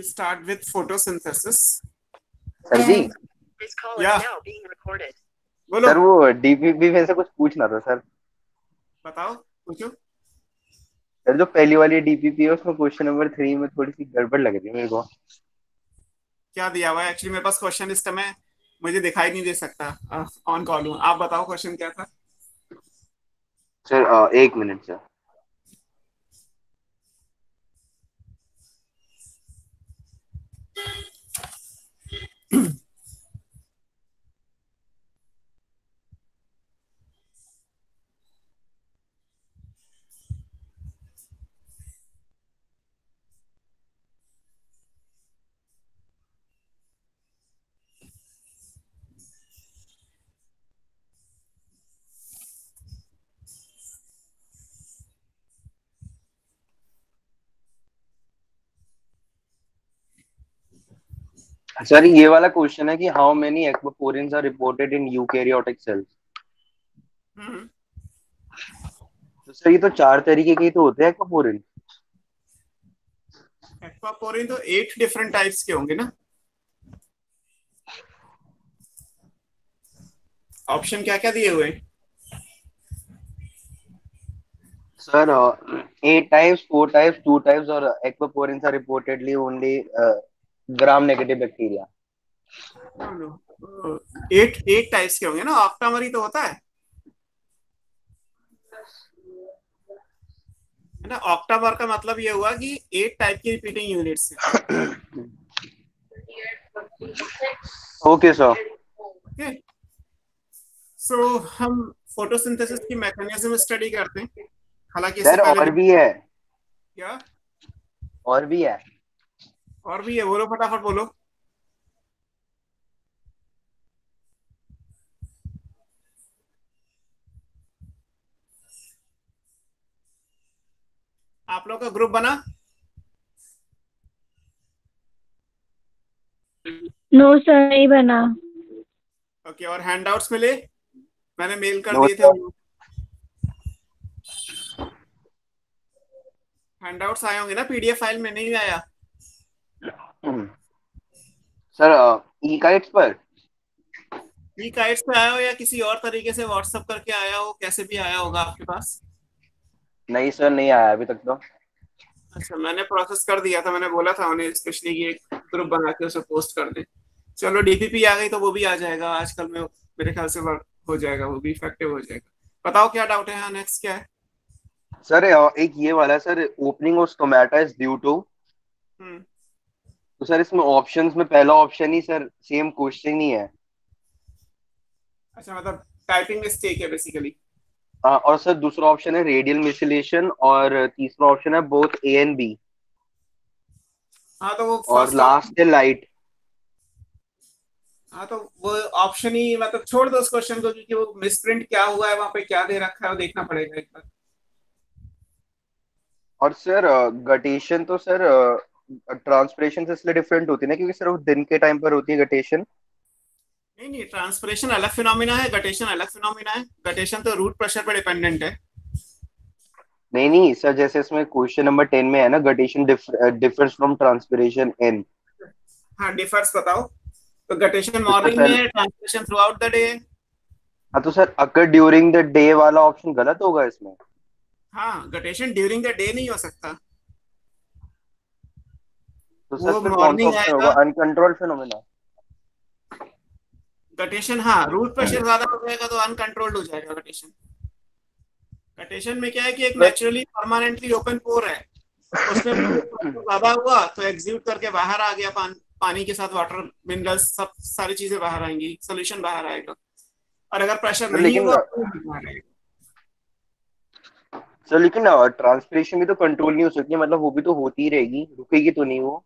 We start with photosynthesis. Sir ji This call Yeah. is now being recorded. बोलो, sir वो DPP में से कुछ पूछना था सर। बताओ, पूछो। सर जो पहली वाली डीपीपी है उसमें क्वेश्चन नंबर 3 में थोड़ी सी गड़बड़ लग रही है मेरे को। क्या दिया हुआ है? एक्चुअली मेरे पास क्वेश्चन इस समय मुझे दिखाई नहीं दे सकता, ऑन कॉल हूँ। आप बताओ क्वेश्चन क्या था। सर एक मिनट सर। सर ये वाला क्वेश्चन है कि how many aquaporins are reported in eukaryotic cells. Hmm, तो सर ये तो 4 तरीके के ही तो होते हैं एक्वापोरिन। एक्वापोरिन तो 8 डिफरेंट टाइप्स के होंगे ना। ऑप्शन क्या क्या दिए हुए हैं? सर 8 टाइप्स, 4 टाइप्स, 2 टाइप्स और aquaporins are reportedly only gram negative bacteria. 8 types के होंगे ना। ऑक्टामरी तो होता है ना। ऑक्टामर का मतलब ये हुआ कि 8 टाइप की रिपीटिंग यूनिट्स है। Okay sir. ओके, सो हम फोटोसिंथेसिस की मैकेनिज्म स्टडी करते हैं। हालांकि इससे सर पहले और भी है, क्या और भी है। और भी है? बोलो, फटाफट बोलो। आप लोग का ग्रुप बना? नो सर, नहीं बना। ओके, और हैंडआउट्स मिले? मैंने मेल कर नो दिए थे। सर। हैंडआउट्स आए होंगे ना, पीडीएफ फाइल में नहीं आया? सर ई काइट्स पर। ई काइट्स पे आया हो या किसी और तरीके से व्हाट्सएप करके आया हो, कैसे भी आया होगा आपके पास। नहीं सर, नहीं आया अभी तक तो। अच्छा, मैंने प्रोसेस कर दिया था। मैंने बोला था उन्हें स्पेशली कि एक ग्रुप बना के उसे पोस्ट कर दे। चलो, डीपीपी आ गई तो वो भी आ जाएगा आजकल में। मेरे ख्याल से वर्क हो जाएगा, वो भी इफेक्टिव हो जाएगा। बताओ क्या डाउट है। हाँ, नेक्स्ट क्या है? सर एक ये वाला है sir, opening of stomata is due to. Hmm. तो सर इसमें ऑप्शंस में पहला ऑप्शन ही सर सेम क्वेश्चन ही है। अच्छा, मतलब टाइपिंग मिस्टेक है बेसिकली। और सर दूसरा ऑप्शन है रेडियल मिसिलेशन और तीसरा ऑप्शन है बोथ ए एंड बी। हाँ, तो वो और फर्स्ट ऑप्शन। लास्ट है लाइट। हाँ, तो वो ऑप्शन ही मतलब छोड़ दो उस क्वेश्चन को, क्योंकि वो मिसप्रिंट क्या हुआ है वहां पे, क्या दे रखा है, वो देखना पड़ेगा एक बार। और सर गटेशन तो सर ट्रांसपिरेशन से इसलिए डिफरेंट होती है ना, क्योंकि सर वो दिन के टाइम पर होती है गटेशन। नहीं नहीं, ट्रांसपिरेशन अलग फिनोमिना है, गटेशन अलग फिनोमिना है। गटेशन तो रूट प्रेशर पर डिपेंडेंट है। नहीं नहीं सर, जैसे इसमें क्वेश्चन नंबर 10 में है ना, गटेशन डिफर्स फ्रॉम ट्रांसपिरेशन इन। हाँ, डिफर्स बताओ। तो गटेशन तो सर मॉर्निंग में पहले, है, transpiration through out the day. हाँ तो sir occur during the day वाला ऑप्शन गलत होगा इसमें। हाँ, गटेशन ड्यूरिंग द डे नहीं हो सकता। तो सर वो फिर कौन सा मॉर्निंग ऑप्शन होगा, आएगा। Uncontrolled phenomena. गटेशन, हाँ, रूट प्रेशर ज्यादा हो जाएगा तो अनकंट्रोल्ड हो जाएगा गटेशन। गटेशन में क्या है कि एक सर नेचुरली परमानेंटली ओपन पोर है। उसमें pressure ज्यादा हुआ तो एग्जीट करके बाहर आ गया। पानी के साथ वाटर मिनरल्स सब सारी चीजें बाहर आएंगी, सोल्यूशन बाहर आएगा। और अगर प्रेशर नहीं लेकिन हुआ तो नहीं बाहर आएगा। सर लेकिन ट्रांसपिरेशन भी तो कंट्रोल नहीं हो सकती, मतलब वो भी तो होती ही रहेगी, रुकेगी तो नहीं वो।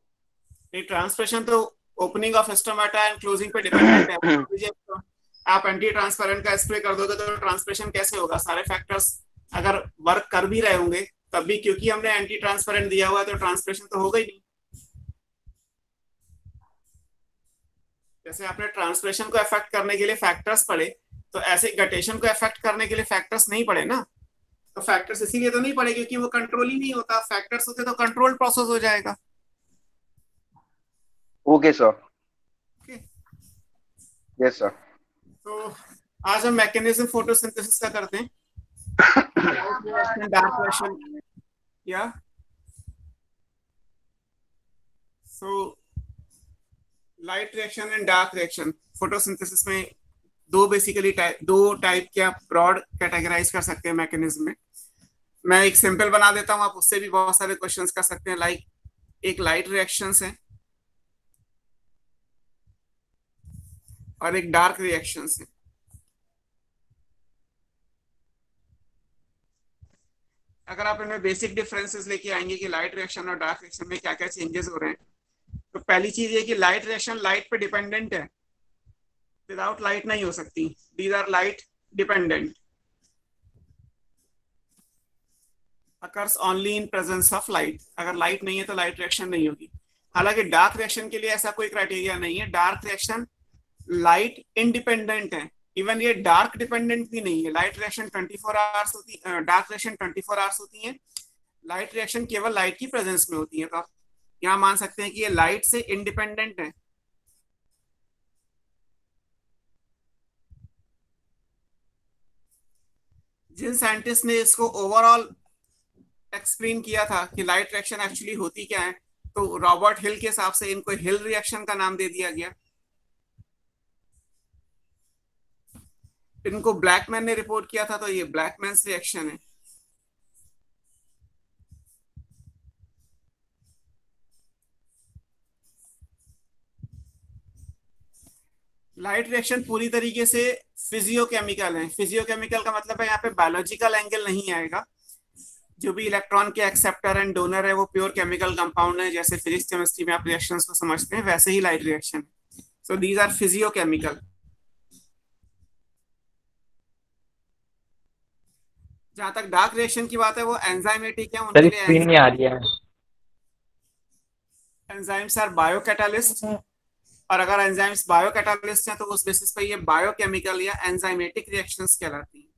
ट्रांसप्रेशन तो opening of stomata and closing पे डिपेंडेंट है। तो आप एंटी ट्रांसपेरेंट का स्प्रे कर दोगे तो ट्रांसप्रेशन कैसे होगा? सारे फैक्टर्स अगर वर्क कर भी रहे होंगे तब भी, क्योंकि हमने एंटी ट्रांसपेरेंट दिया हुआ है तो ट्रांसप्रेशन तो होगा ही नहीं। जैसे आपने ट्रांसप्रेशन को अफेक्ट करने के लिए फैक्टर्स पढ़े, तो ऐसे गटेशन को अफेक्ट करने के लिए फैक्टर्स नहीं पड़े ना। तो फैक्टर्स इसीलिए तो नहीं पड़े क्योंकि वो कंट्रोल ही नहीं होता। फैक्टर्स होते तो कंट्रोल प्रोसेस हो जाएगा। Okay sir. Okay, yes sir. तो आज हम मैकेनिज्म फोटोसिंथेसिस का करते हैं। लाइट रिएक्शन, डार्क रिएक्शन, या so light reaction and dark reaction photosynthesis में दो टाइप के आप ब्रॉड कैटेगराइज कर सकते हैं मैकेनिज्म में। मैं एक सिंपल बना देता हूं, आप उससे भी बहुत सारे क्वेश्चंस कर सकते हैं। लाइक एक लाइट रिएक्शंस है और एक डार्क रिएक्शंस है। अगर आप इनमें बेसिक डिफरेंसेस लेके आएंगे कि लाइट रिएक्शन और डार्क रिएक्शन में क्या क्या चेंजेस हो रहे हैं, तो पहली चीज ये कि लाइट रिएक्शन लाइट पे डिपेंडेंट है, विदाउट लाइट नहीं हो सकती। These are light dependent, occurs only in presence of light. अगर लाइट नहीं है तो लाइट रिएक्शन नहीं होगी। हालांकि डार्क रिएक्शन के लिए ऐसा कोई क्राइटेरिया नहीं है। डार्क रिएक्शन लाइट इंडिपेंडेंट है, इवन ये डार्क डिपेंडेंट भी नहीं है। लाइट रिएक्शन 24 आवर्स होती है, डार्क रिएक्शन 24 आवर्स होती है। लाइट रिएक्शन केवल लाइट की प्रेजेंस में होती है। तो आप यहाँ मान सकते हैं कि ये लाइट से इंडिपेंडेंट है। जिन साइंटिस्ट ने इसको ओवरऑल एक्सप्लेन किया था कि लाइट रिएक्शन एक्चुअली होती क्या है, तो रॉबर्ट हिल के हिसाब से इनको हिल रिएक्शन का नाम दे दिया गया। इनको ब्लैकमैन ने रिपोर्ट किया था, तो ये ब्लैकमैन्स रिएक्शन है। लाइट रिएक्शन पूरी तरीके से फिजियोकेमिकल है। फिजियोकेमिकल का मतलब है यहाँ पे बायोलॉजिकल एंगल नहीं आएगा। जो भी इलेक्ट्रॉन के एक्सेप्टर एंड डोनर है वो प्योर केमिकल कंपाउंड है। जैसे फिजिक्स केमिस्ट्री में आप रिएक्शंस को समझते हैं, वैसे ही light reaction. So these are physiochemical. जहां तक डार्क रिएक्शन की बात है वो एंजाइमेटिक है। उनके लिए स्क्रीन नहीं आ रही है। एंजाइम्स आर बायोकैटालिस्ट, और अगर एंजाइम्स बायोकैटालिस्ट हैं तो उस बेसिस पे ये बायोकेमिकल या एंजाइमेटिक रिएक्शंस कहलाती हैं।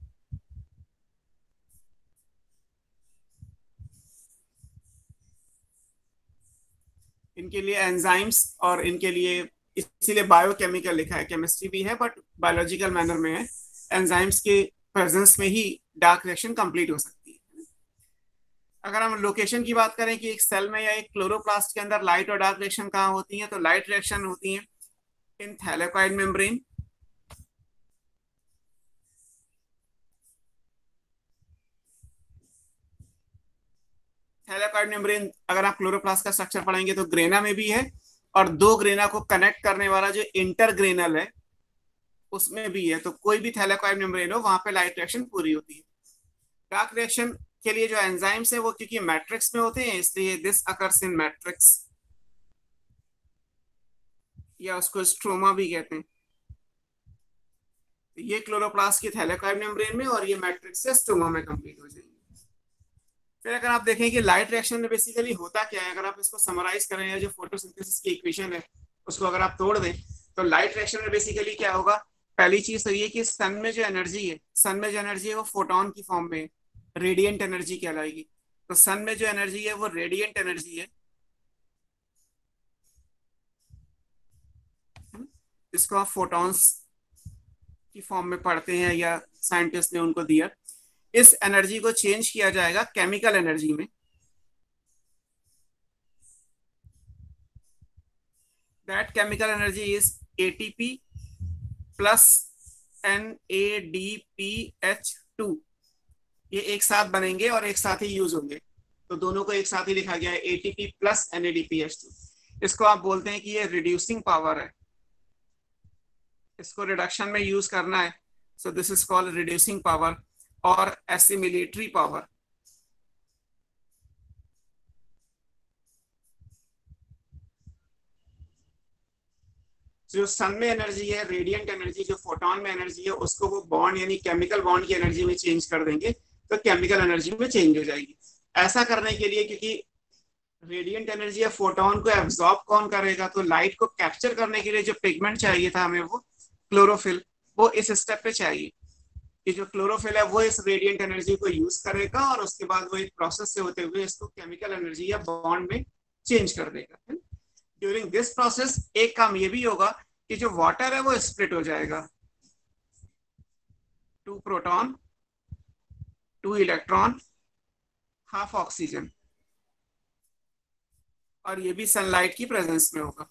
इनके लिए एंजाइम्स और इनके लिए इसीलिए बायोकेमिकल लिखा है। केमिस्ट्री भी है बट बायोलॉजिकल मैनर में है। एंजाइम्स के प्रेजेंस में ही डार्क रिएक्शन कंप्लीट हो सकती है। अगर हम लोकेशन की बात करें कि एक सेल में या एक क्लोरोप्लास्ट के अंदर लाइट और डार्क रिएक्शन कहाँ होती है, तो लाइट रिएक्शन होती है इन थैलेकॉइड मेम्ब्रेन, थैलेकॉइड मेम्ब्रेन अगर आप क्लोरोप्लास्ट का स्ट्रक्चर पढ़ेंगे तो ग्रेना में भी है, और दो ग्रेना को कनेक्ट करने वाला जो इंटरग्रेनल है उसमें भी है। तो कोई भी थैलेकॉइड मेम्ब्रेन हो वहां पे लाइट रिएक्शन पूरी होती है। डार्क रिएक्शन के लिए जो एंजाइम्स है वो क्योंकि मैट्रिक्स में होते हैं, इसलिए दिस अकर्स इन मैट्रिक्स, या उसको स्ट्रोमा भी कहते हैं। ये क्लोरोप्लास्ट की थैलेकॉइड मेम्ब्रेन में, और ये मैट्रिक्स से स्ट्रोमा में कंप्लीट हो जाएंगे। फिर अगर आप देखें कि लाइट रिएक्शन में बेसिकली होता क्या है, अगर आप इसको समराइज करें या जो फोटोसिंथेसिस की इक्वेशन है उसको अगर आप तोड़ दें, तो लाइट रिएक्शन में बेसिकली क्या होगा। पहली चीज तो ये कि सन में जो एनर्जी है वो फोटोन की फॉर्म में रेडिएंट एनर्जी कहलाएगी। तो सन में जो एनर्जी है वो रेडिएंट एनर्जी है। इसको आप फोटॉन्स की फॉर्म में पढ़ते हैं या साइंटिस्ट ने उनको दिया। इस एनर्जी को चेंज किया जाएगा केमिकल एनर्जी में। That chemical energy is ATP plus NADPH2। ये एक साथ बनेंगे और एक साथ ही यूज होंगे, तो दोनों को एक साथ ही लिखा गया है ATP प्लस NADPH2। इसको आप बोलते हैं कि ये रिड्यूसिंग पावर है, इसको रिडक्शन में यूज करना है। So this is called reducing power और एसिमिलेटरी पावर। जो सन में एनर्जी है, रेडिएंट एनर्जी, जो फोटोन में एनर्जी है, उसको वो बॉन्ड यानी केमिकल बॉन्ड की एनर्जी में चेंज कर देंगे, तो केमिकल एनर्जी में चेंज हो जाएगी। ऐसा करने के लिए, क्योंकि रेडिएंट एनर्जी या फोटोन को एब्जॉर्ब कौन करेगा, तो लाइट को कैप्चर करने के लिए जो पिगमेंट चाहिए था हमें, वो क्लोरोफिल, वो इस स्टेप पे चाहिए कि जो क्लोरोफिल है वो इस रेडिएंट एनर्जी को यूज करेगा और उसके बाद वो एक प्रोसेस से होते हुए इसको केमिकल एनर्जी या बॉन्ड में चेंज कर देगा। ड्यूरिंग दिस प्रोसेस एक काम ये भी होगा कि जो वाटर है वो स्प्लिट हो जाएगा, 2 प्रोटॉन 2 इलेक्ट्रॉन हाफ ऑक्सीजन, और ये भी सनलाइट की प्रेजेंस में होगा।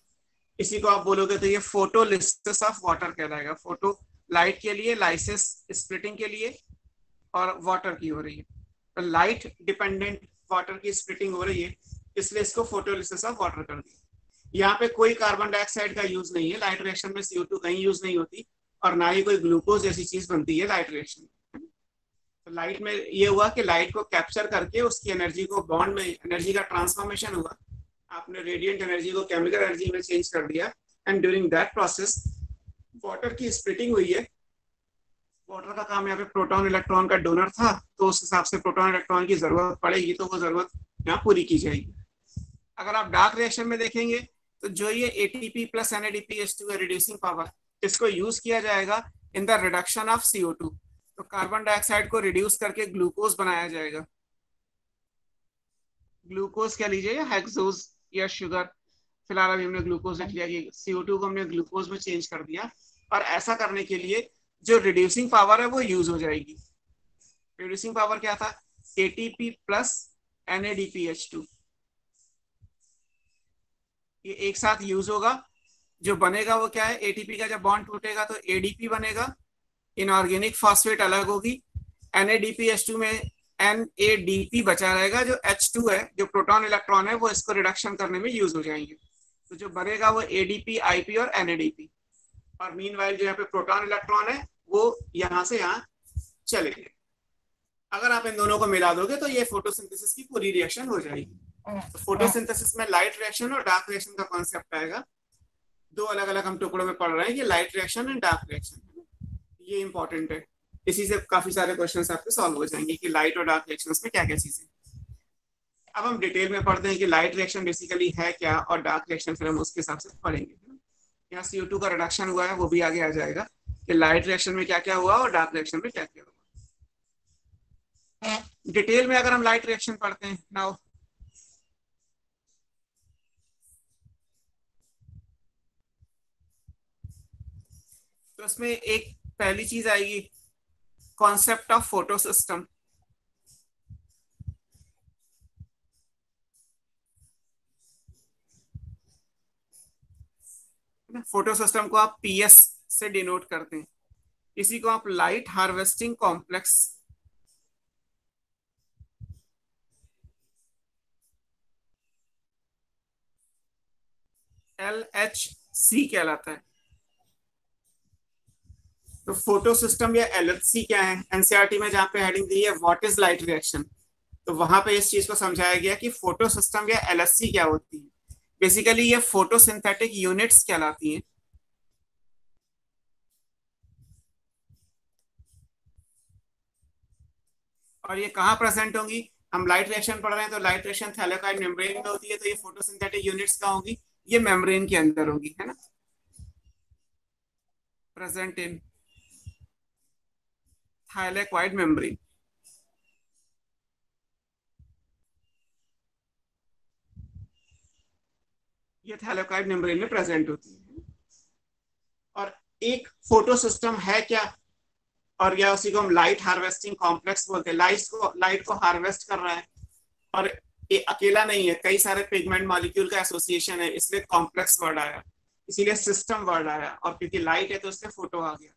इसी को आप बोलोगे तो ये फोटोलिसिस ऑफ वाटर कहलाएगा। फोटो लाइट के लिए, लाइसिस स्प्लिटिंग के लिए, और वाटर की हो रही है, तो लाइट डिपेंडेंट वाटर की स्प्लिटिंग हो रही है, इसलिए इसको फोटोलिसिस ऑफ वाटर कर दिया। यहाँ पे कोई कार्बन डाइऑक्साइड का यूज नहीं है, लाइट रिएक्शन में CO2 कहीं यूज नहीं होती, और ना ही कोई ग्लूकोज जैसी चीज बनती है लाइट रिएक्शन में। तो लाइट में ये हुआ कि लाइट को कैप्चर करके उसकी एनर्जी को बॉन्ड में, एनर्जी का ट्रांसफॉर्मेशन हुआ, आपने रेडिएंट एनर्जी को केमिकल एनर्जी में चेंज कर दिया, and during that process water की स्प्लिटिंग हुई है। वाटर का काम यहाँ पे प्रोटॉन इलेक्ट्रॉन का डोनर था, तो उस हिसाब से प्रोटॉन इलेक्ट्रॉन की जरूरत पड़ेगी, तो वो जरूरत यहाँ पूरी की जाएगी। अगर आप डार्क रिएक्शन में देखेंगे तो जो ये ATP प्लस NADPH2 है रिड्यूसिंग पावर, इसको यूज किया जाएगा in the reduction of CO2। तो कार्बन डाइऑक्साइड को रिड्यूस करके ग्लूकोज बनाया जाएगा। ग्लूकोज क्या लीजिए, हेक्सोज या शुगर, फिलहाल अभी हमने ग्लूकोज लिख लिया कि CO2 को हमने ग्लूकोज में चेंज कर दिया, और ऐसा करने के लिए जो रिड्यूसिंग पावर है वो यूज हो जाएगी। रिड्यूसिंग पावर क्या था, ATP प्लस NADPH2, ये एक साथ यूज होगा। जो बनेगा वो क्या है, ATP का जब बॉन्ड टूटेगा तो ADP बनेगा, इनऑर्गेनिक फॉस्फेट अलग होगी, NADPH2 में NADP बचा रहेगा, जो H2 है, जो प्रोटॉन इलेक्ट्रॉन है, वो इसको रिडक्शन करने में यूज हो जाएंगे। तो जो बनेगा वो ADP, IP और NADP, और मीनवाइल जो यहाँ पे प्रोटॉन इलेक्ट्रॉन है वो यहाँ से यहाँ चले गए। अगर आप इन दोनों को मिला दोगे तो ये फोटोसिंथेसिस की पूरी रिएक्शन हो जाएगी। तो फोटोसिंथेसिस में लाइट रिएक्शन और डार्क रिएक्शन का कॉन्सेप्ट आएगा। दो अलग अलग हम टुकड़ों में पढ़ रहे हैं, ये light reaction and dark reaction, ये इंपॉर्टेंट है। इसी से काफी सारे क्वेश्चंस आपके सॉल्व हो जाएंगे कि लाइट और डार्क रिएक्शंस में क्या क्या चीजें। अब हम डिटेल में पढ़ते हैं कि लाइट रिएक्शन बेसिकली है क्या, और डार्क रिएक्शन फिर हम उसके हिसाब से पढ़ेंगे। यहाँ CO2 का रिडक्शन हुआ है, वो भी आगे आ जाएगा कि लाइट रिएक्शन में क्या क्या हुआ और डार्क रिएक्शन में क्या क्या हुआ। डिटेल में अगर हम लाइट रिएक्शन पढ़ते हैं नाउ, तो इसमें एक पहली चीज आएगी concept of photo system. Photo system को आप PS से डिनोट करते हैं। इसी को आप लाइट हार्वेस्टिंग कॉम्प्लेक्स LHC कहलाता है। तो फोटो सिस्टम या LHC क्या है, NCERT में जहां पे हेडिंग दी है व्हाट इज लाइट रिएक्शन, तो वहां पे इस चीज को समझाया गया कि फोटो सिस्टम या LHC क्या होती है। बेसिकली ये फोटोसिंथेटिक यूनिट्स कहलाती हैं। और ये कहाँ प्रेजेंट होंगी, हम लाइट रिएक्शन पढ़ रहे हैं तो लाइट रिएक्शन थैलेकॉइड मेम्ब्रेन में होती है, तो ये फोटोसिंथेटिक यूनिट्स कहाँ होंगी, ये मेम्ब्रेन के अंदर होंगी, है ना, प्रेजेंट इन थैलेकॉइड मेम्ब्रेन। ये थैलेकॉइड मेम्ब्रेन में प्रेजेंट होती है। और एक फोटो सिस्टम है क्या, और या उसी को हम लाइट हार्वेस्टिंग कॉम्प्लेक्स बोलते हैं। लाइट को हार्वेस्ट कर रहा है, और ये अकेला नहीं है, कई सारे पिगमेंट मॉलिक्यूल का एसोसिएशन है, इसलिए कॉम्प्लेक्स वर्ड आया, इसीलिए सिस्टम वर्ड आया, और क्योंकि लाइट है तो इसलिए फोटो आ गया।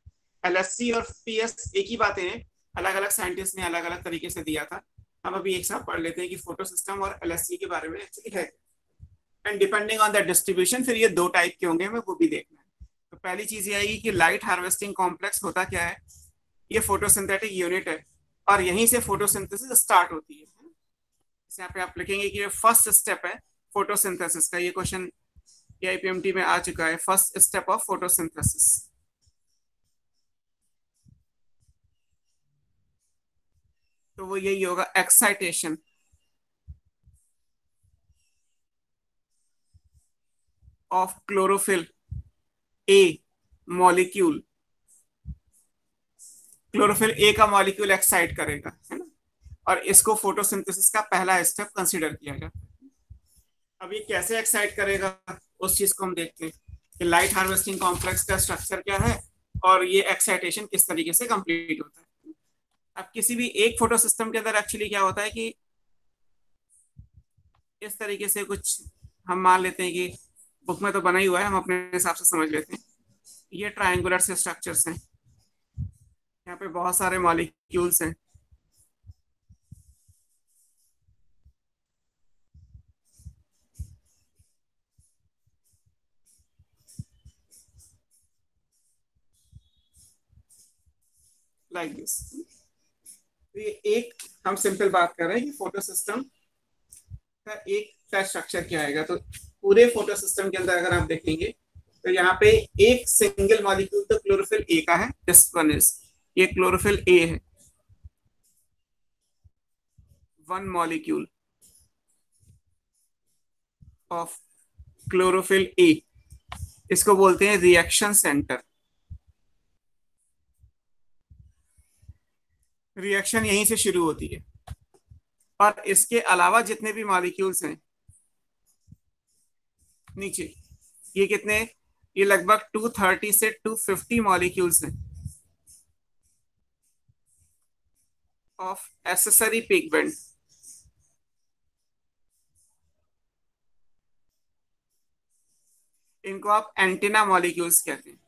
LHC और PS एक ही बातें हैं, अलग अलग साइंटिस्ट ने अलग अलग तरीके से दिया था। हम अभी एक साथ पढ़ लेते हैं कि फोटो सिस्टम और LHC के बारे में एक्चुअली है, and depending on the distribution फिर ये दो टाइप के होंगे, हमें वो भी देखना है। तो पहली चीज ये आएगी कि लाइट हार्वेस्टिंग कॉम्प्लेक्स होता क्या है, ये फोटोसिंथेटिक यूनिट है, और यहीं से फोटोसिंथेसिस स्टार्ट होती है। यहाँ पे आप लिखेंगे कि ये फर्स्ट स्टेप है फोटोसिंथेसिस का, ये क्वेश्चन AIPMT में आ चुका है, फर्स्ट स्टेप ऑफ फोटोसिंथेसिस। तो वो यही होगा, excitation of chlorophyll A molecule, chlorophyll A का मॉलिक्यूल एक्साइट करेगा, है ना, और इसको फोटोसिंथेसिस का पहला स्टेप कंसीडर किया जाता है। अब ये कैसे एक्साइट करेगा, उस चीज को हम देखते हैं कि लाइट हार्वेस्टिंग कॉम्प्लेक्स का स्ट्रक्चर क्या है और ये एक्साइटेशन किस तरीके से कंप्लीट होता है। अब किसी भी एक फोटो सिस्टम के अंदर एक्चुअली क्या होता है कि इस तरीके से कुछ हम मान लेते हैं कि बुक में तो बना ही हुआ है, हम अपने हिसाब से समझ लेते हैं। ये ट्रायंगुलर से स्ट्रक्चर्स हैं, यहाँ पे बहुत सारे मॉलिक्यूल्स हैं। Like this. तो ये एक हम सिंपल बात कर रहे हैं कि फोटो सिस्टम का एक का स्ट्रक्चर क्या आएगा। तो पूरे फोटो सिस्टम के अंदर अगर आप देखेंगे तो यहाँ पे एक सिंगल मॉलिक्यूल तो क्लोरोफिल ए का है, दिस वन इज, ये क्लोरोफिल ए है, वन मॉलिक्यूल ऑफ क्लोरोफिल ए, इसको बोलते हैं रिएक्शन सेंटर। रिएक्शन यहीं से शुरू होती है और इसके अलावा जितने भी मॉलिक्यूल्स हैं नीचे, ये कितने, ये लगभग 230 से 250 मॉलिक्यूल्स हैं ऑफ एसेसरी पिगमेंट। इनको आप एंटीना मॉलिक्यूल्स कहते हैं।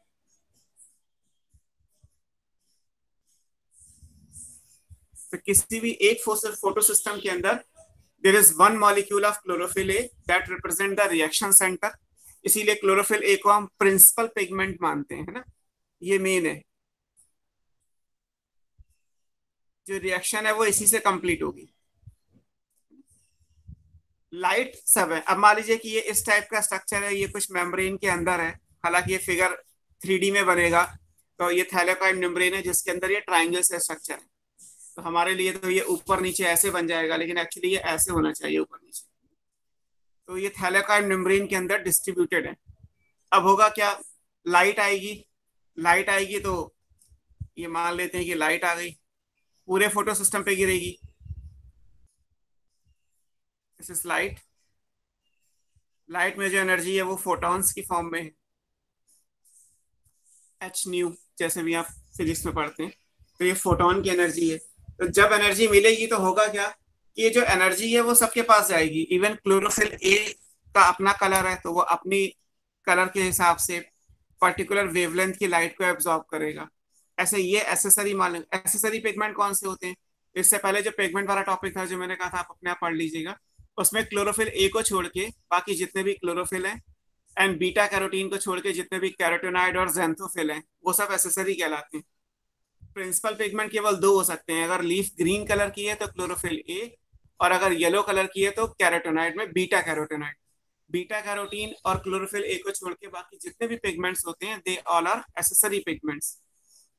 तो किसी भी एक फोटो सिस्टम के अंदर there is one molecule of chlorophyll a that represent the reaction centre. इसीलिए क्लोरोफिल ए को हम प्रिंसिपल पिगमेंट मानते हैं, है ना, ये मेन है। जो रिएक्शन है वो इसी से कंप्लीट होगी। लाइट सब है। अब मान लीजिए कि ये इस टाइप का स्ट्रक्चर है, ये कुछ मेम्ब्रेन के अंदर है, हालांकि ये फिगर 3D में बनेगा। तो ये थैलेकॉइड मेम्ब्रेन है जिसके अंदर ये ट्राइंगल से स्ट्रक्चर है। तो हमारे लिए तो ये ऊपर नीचे ऐसे बन जाएगा, लेकिन एक्चुअली ये ऐसे होना चाहिए, ऊपर नीचे। तो ये थैलेकॉइड मेम्ब्रेन के अंदर डिस्ट्रीब्यूटेड है। अब होगा क्या, लाइट आएगी, लाइट आएगी तो ये मान लेते हैं कि लाइट आ गई, पूरे फोटो सिस्टम पे गिरेगी। This is light. लाइट में जो एनर्जी है वो फोटॉन्स की फॉर्म में है, एच न्यू, जैसे भी आप फिजिक्स में पढ़ते हैं। तो ये फोटोन की एनर्जी है। तो जब एनर्जी मिलेगी तो होगा क्या कि ये जो एनर्जी है वो सबके पास जाएगी। इवन क्लोरोफिल ए का अपना कलर है, तो वो अपनी कलर के हिसाब से पर्टिकुलर वेवलेंथ की लाइट को एब्जॉर्ब करेगा। ऐसे ये एसेसरी मान, एसेसरी पिगमेंट कौन से होते हैं, इससे पहले जो पिगमेंट वाला टॉपिक था जो मैंने कहा था, आप अपने आप पढ़ लीजिएगा। उसमें क्लोरोफिल ए को छोड़ के बाकी जितने भी क्लोरोफिल हैं एंड बीटा कैरोटीन को छोड़ के जितने भी कैरोटीनॉइड और ज़ैंथोफिल हैं वो सब एसेसरी कहलाते हैं। प्रिंसिपल पिगमेंट केवल दो हो सकते हैं। अगर लीफ ग्रीन कलर की है तो क्लोरोफिल ए, और अगर येलो कलर की है तो कैरोटीनॉइड में बीटा कैरोटीनॉइड। बीटा कैरोटीन और क्लोरोफिल ए को छोड़ के बाकी जितने भी पिगमेंट्स होते हैं they all are accessory pigments.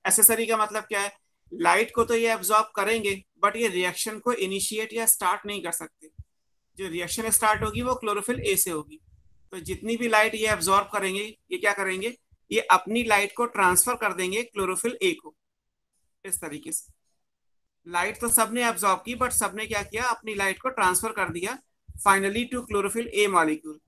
Accessory का मतलब क्या है, लाइट को तो ये एब्जॉर्ब करेंगे बट ये रिएक्शन को इनिशिएट या स्टार्ट नहीं कर सकते। जो रिएक्शन स्टार्ट होगी वो क्लोरोफिल ए से होगी। तो जितनी भी लाइट ये एब्जॉर्ब करेंगे, ये क्या करेंगे, ये अपनी लाइट को ट्रांसफर कर देंगे क्लोरोफिल ए को। इस तरीके से लाइट तो सबने एब्जॉर्ब की, बट सबने क्या किया, अपनी लाइट को ट्रांसफर कर दिया finally to chlorophyll a molecule,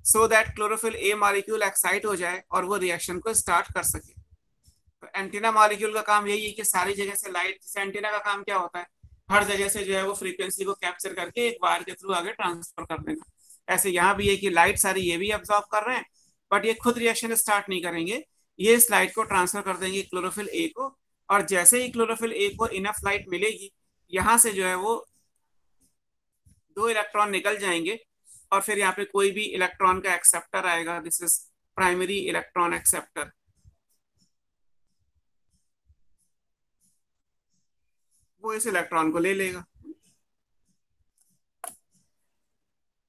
so that chlorophyll a molecule excite हो जाए और वो रिएक्शन को स्टार्ट कर सके। तो एंटीना मॉलिक्यूल का काम यही है कि सारी जगह से लाइट, जैसे एंटीना का काम क्या होता है, हर जगह से जो है वो फ्रीक्वेंसी को कैप्चर करके एक वायर के थ्रू आगे ट्रांसफर कर देना। ऐसे यहाँ भी है कि लाइट सारी ये भी एब्जॉर्ब कर रहे हैं बट ये खुद रिएक्शन स्टार्ट नहीं करेंगे, ये इस लाइट को ट्रांसफर कर देंगे क्लोरोफिल ए को। और जैसे ही क्लोरोफिल ए को इनफ लाइट मिलेगी, यहाँ से जो है वो दो इलेक्ट्रॉन निकल जाएंगे और फिर यहाँ पे कोई भी इलेक्ट्रॉन का एक्सेप्टर आएगा, this is primary electron acceptor. वो इस इलेक्ट्रॉन को ले लेगा।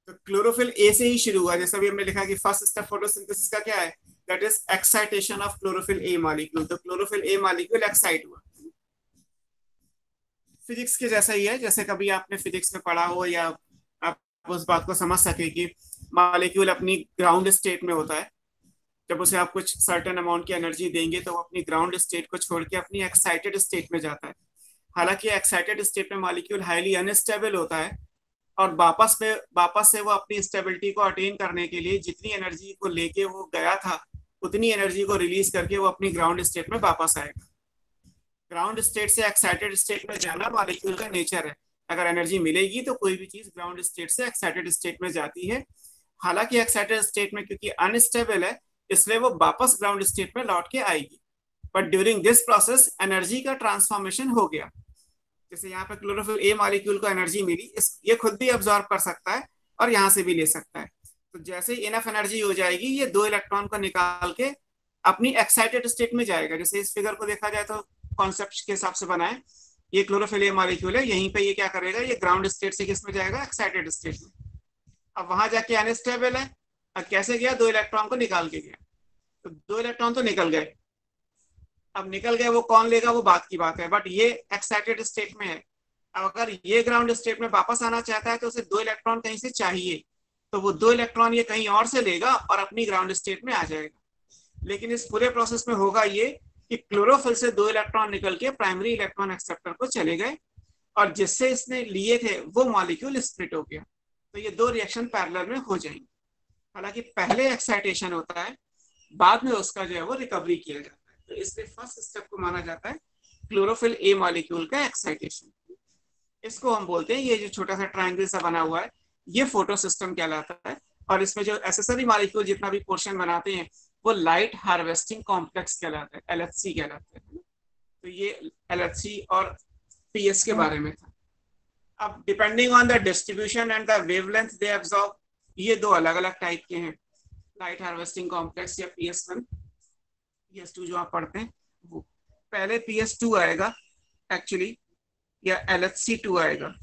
तो क्लोरोफिल ए से ही शुरू हुआ, जैसा भी हमने लिखा कि फर्स्ट स्टेप फोटोसिंथेसिस का क्या है, that is excitation of chlorophyll a molecule. तो क्लोरोफिल ए मॉलिक्यूल एक्साइट हुआ। फिजिक्स के जैसा ही है, जैसे कभी आपने फिजिक्स में पढ़ा हो या आप उस बात को समझ सके कि मॉलिक्यूल अपनी ग्राउंड स्टेट में होता है, जब उसे आप कुछ सर्टेन अमाउंट की एनर्जी देंगे तो वो अपनी ग्राउंड स्टेट को छोड़ के अपनी एक्साइटेड स्टेट में जाता है। हालांकि एक्साइटेड स्टेट में मॉलिक्यूल हाईली अनस्टेबल होता है, और वापस से वो अपनी स्टेबिलिटी को अटेन करने के लिए जितनी एनर्जी को लेके वो गया था उतनी एनर्जी को रिलीज करके वो अपनी ग्राउंड स्टेट में वापस आएगा। ग्राउंड स्टेट से एक्साइटेड स्टेट में जाना मॉलिक्यूल का नेचर है। अगर एनर्जी मिलेगी तो कोई भी चीज ग्राउंड स्टेट से एक्साइटेड स्टेट में जाती है। हालांकि एक्साइटेड स्टेट में क्योंकि अनस्टेबल है इसलिए वो वापस ग्राउंड स्टेट में लौट के आएगी। But during this process energy का ट्रांसफॉर्मेशन हो गया। जैसे यहाँ पे क्लोरोफिल ए मॉलिक्यूल को एनर्जी मिली, ये खुद भी अब्सॉर्ब कर सकता है और यहाँ से भी ले सकता है। तो जैसे ही इनफ एनर्जी हो जाएगी ये 2 इलेक्ट्रॉन को निकाल के अपनी एक्साइटेड स्टेट में जाएगा। जैसे इस फिगर को देखा जाए तो कॉन्सेप्ट के हिसाब से बनाए, ये क्लोरोफिल ए मॉलिक्यूल है, यहीं पे ये क्या करेगा, ये ग्राउंड स्टेट से किस में जाएगा, एक्साइटेड स्टेट में। अब वहां जाके अनस्टेबल है, अब कैसे गया, 2 इलेक्ट्रॉन को निकाल के गया। तो 2 इलेक्ट्रॉन तो निकल गए, अब निकल गए वो कौन लेगा वो बात की बात है, बट ये एक्साइटेड स्टेट में है। अब अगर ये ग्राउंड स्टेट में वापस आना चाहता है तो उसे 2 इलेक्ट्रॉन कहीं से चाहिए, तो वो 2 इलेक्ट्रॉन ये कहीं और से लेगा और अपनी ग्राउंड स्टेट में आ जाएगा। लेकिन इस पूरे प्रोसेस में होगा ये कि क्लोरोफिल से 2 इलेक्ट्रॉन निकल के प्राइमरी इलेक्ट्रॉन एक्सेप्टर को चले गए और जिससे इसने लिए थे वो मॉलिक्यूल स्प्लिट हो गया। तो ये 2 रिएक्शन पैरेलल में हो जाएंगे। हालांकि पहले एक्साइटेशन होता है, बाद में उसका जो है वो रिकवरी किया जाता है। तो इसलिए फर्स्ट स्टेप को माना जाता है क्लोरोफिल ए मॉलिक्यूल का एक्साइटेशन। इसको हम बोलते हैं, ये जो छोटा सा ट्रायंगल सा बना हुआ है ये फोटो सिस्टम कहलाता है। और इसमें जो एसेसरी मॉलिक्यूल जितना भी पोर्शन बनाते हैं वो लाइट हार्वेस्टिंग कॉम्प्लेक्स कहलाता है, LHC कहलाता है। तो ये LHC और PS के बारे में था। अब depending on the distribution and the wavelength they absorb, ये 2 अलग अलग टाइप के हैं, लाइट हार्वेस्टिंग कॉम्प्लेक्स या PS1 PS2 जो आप पढ़ते हैं वो। पहले PS2 आएगा एक्चुअली, या LHC2 आएगा,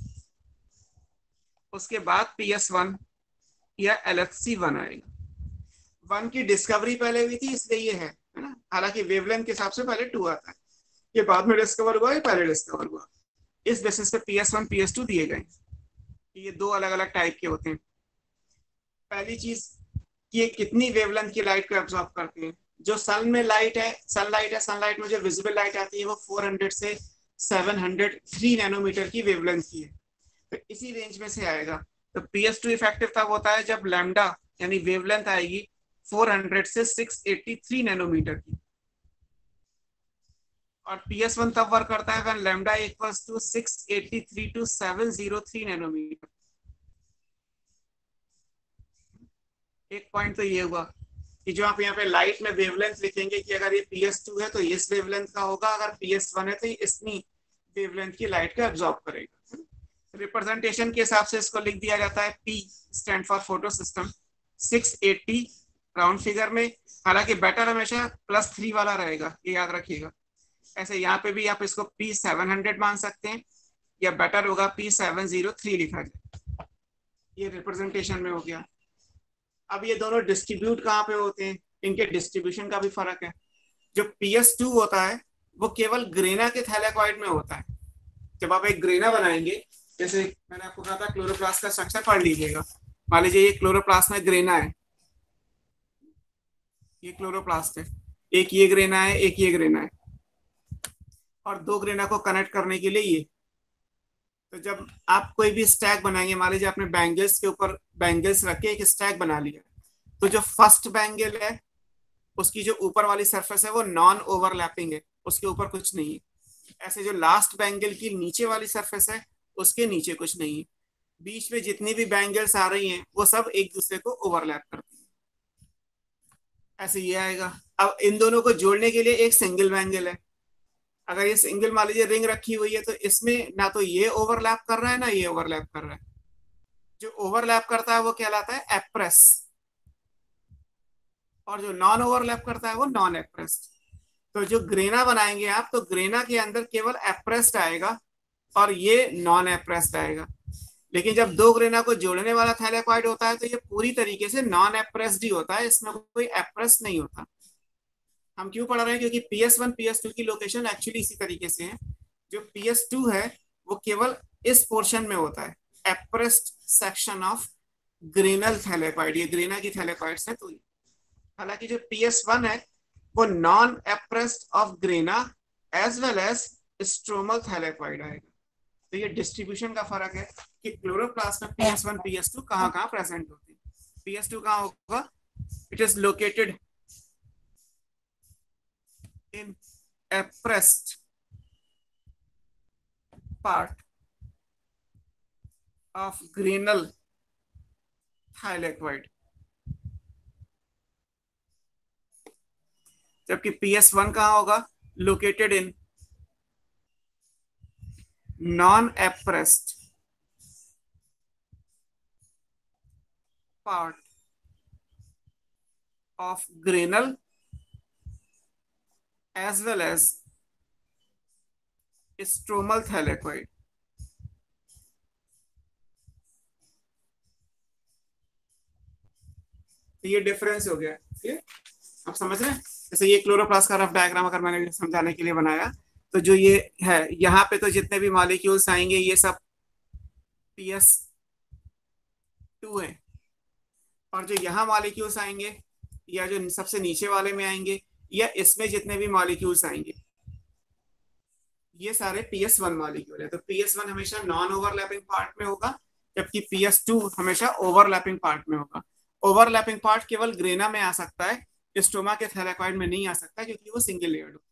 उसके बाद PS1 या LHC1 आएगा। 1 की डिस्कवरी पहले हुई थी इसलिए ये है ना। हालांकि वेवलेंथ के हिसाब से पहले 2 आता है, ये बाद में डिस्कवर हुआ, ये पहले डिस्कवर हुआ। इस बेसिस पे PS1 PS2 दिए गए। ये 2 अलग अलग टाइप के होते हैं। पहली चीज कि ये कितनी वेवलेंथ की लाइट को एब्जॉर्ब करते हैं। जो सन में लाइट है, सनलाइट में जो विजिबल लाइट आती है वो 400 से 703 नैनोमीटर की वेवलेंथ की है, तो इसी रेंज में से आएगा। तो PS2 इफेक्टिव तब होता है जब लैम्डा यानी वेवलेंथ आएगी 400 से 683 नैनोमीटर की, और PS1 तब वर्क करता है when lambda equals to 683 to 703 nanometre. एक पॉइंट तो ये हुआ कि जो आप यहाँ पे लाइट में वेवलेंथ लिखेंगे कि अगर ये PS2 है तो इस वेवलेंथ का होगा, अगर PS1 है तो ये इतनी वेवलेंथ की लाइट को एब्जॉर्ब करेगा। रिप्रेजेंटेशन के हिसाब से इसको लिख दिया जाता है, P stand for photo system 680 round figure में। हालांकि बेटर हमेशा +3 वाला रहेगा, ये याद रखिएगा। ऐसे यहाँ पे भी आप इसको P700 मान सकते हैं, या बेटर होगा P703 लिखा जाए। ये रिप्रेजेंटेशन में हो गया। अब ये दोनों डिस्ट्रीब्यूट कहाँ पे होते हैं, इनके डिस्ट्रीब्यूशन का भी फर्क है। जो PS2 होता है वो केवल ग्रेना के थैलेकॉइड में होता है। जब आप एक ग्रेना बनाएंगे, जैसे मैंने आपको कहा था क्लोरोप्लास्ट का स्ट्रक्चर पढ़ लीजिएगा। मान लीजिए ये क्लोरोप्लास्ट में ग्रेना है, ये क्लोरोप्लास्ट है, एक ये ग्रेना है, एक ये ग्रेना है, और 2 ग्रेना को कनेक्ट करने के लिए ये। तो जब आप कोई भी स्टैक बनाएंगे, मान लीजिए आपने बैंगल्स के ऊपर बैंगल्स रख के एक स्टैक बना लिया, तो जो फर्स्ट बैंगल है उसकी जो ऊपर वाली सरफेस है वो नॉन ओवरलैपिंग है, उसके ऊपर कुछ नहीं है। ऐसे जो लास्ट बैंगल की नीचे वाली सरफेस है उसके नीचे कुछ नहीं है। बीच में जितनी भी बैंगल्स आ रही हैं वो सब एक दूसरे को ओवरलैप करती हैं। ऐसे ये आएगा। अब इन दोनों को जोड़ने के लिए एक सिंगल बैंगल है। अगर ये सिंगल मान लीजिए रिंग रखी हुई है तो इसमें ना तो ये ओवरलैप कर रहा है ना ये ओवरलैप कर रहा है। जो ओवरलैप करता है वो कहलाता है एप्रेस, और जो नॉन ओवरलैप करता है वो नॉन एप्रेस्ड। तो जो ग्रेना बनाएंगे आप, तो ग्रेना के अंदर केवल एप्रेस्ड आएगा और ये नॉन एप्रेस्ड आएगा। लेकिन जब 2 ग्रेना को जोड़ने वाला थैलेकॉइड होता है तो ये पूरी तरीके से नॉन एप्रेस्ड ही होता है, इसमें कोई एप्रेस्ड नहीं होता। हम क्यों पढ़ रहे हैं, क्योंकि PS1 PS2 की लोकेशन एक्चुअली इसी तरीके से है। जो PS2 है वो केवल इस पोर्शन में होता है, appressed section of granal thylakoid, ये ग्रेना की थैलेकॉइड्स है। तो हालांकि जो PS1 है वो non appressed of grana as well as stromal thylakoid आएगा। तो ये डिस्ट्रीब्यूशन का फर्क है कि क्लोरोप्लास्ट में PS1 PS2 कहाँ कहाँ प्रेजेंट होती है। PS2 कहाँ होगा? It is located in appressed part of granal thylakoid, जबकि PS1 कहाँ होगा? Located in non appressed part of granule as well as stromal thylakoid. ये डिफरेंस हो गया, ठीक है? आप समझ रहे हैं? जैसे ये क्लोरोप्लास्ट का रफ डायग्राम अगर मैंने समझाने के लिए बनाया, तो जो ये है यहाँ पे तो जितने भी मॉलिक्यूल्स आएंगे ये सब PS2 है, और जो यहाँ मॉलिक्यूल्स आएंगे या जो सबसे नीचे वाले में आएंगे या इसमें जितने भी मॉलिक्यूल्स आएंगे ये सारे PS1 मॉलिक्यूल है। तो PS1 हमेशा नॉन ओवरलैपिंग पार्ट में होगा, जबकि PS2 हमेशा ओवरलैपिंग पार्ट में होगा। ओवरलैपिंग पार्ट केवल ग्रेना में आ सकता है, स्टोमा के थाइलेकॉइड में नहीं आ सकता क्योंकि वो सिंगल लेयर्ड होगा।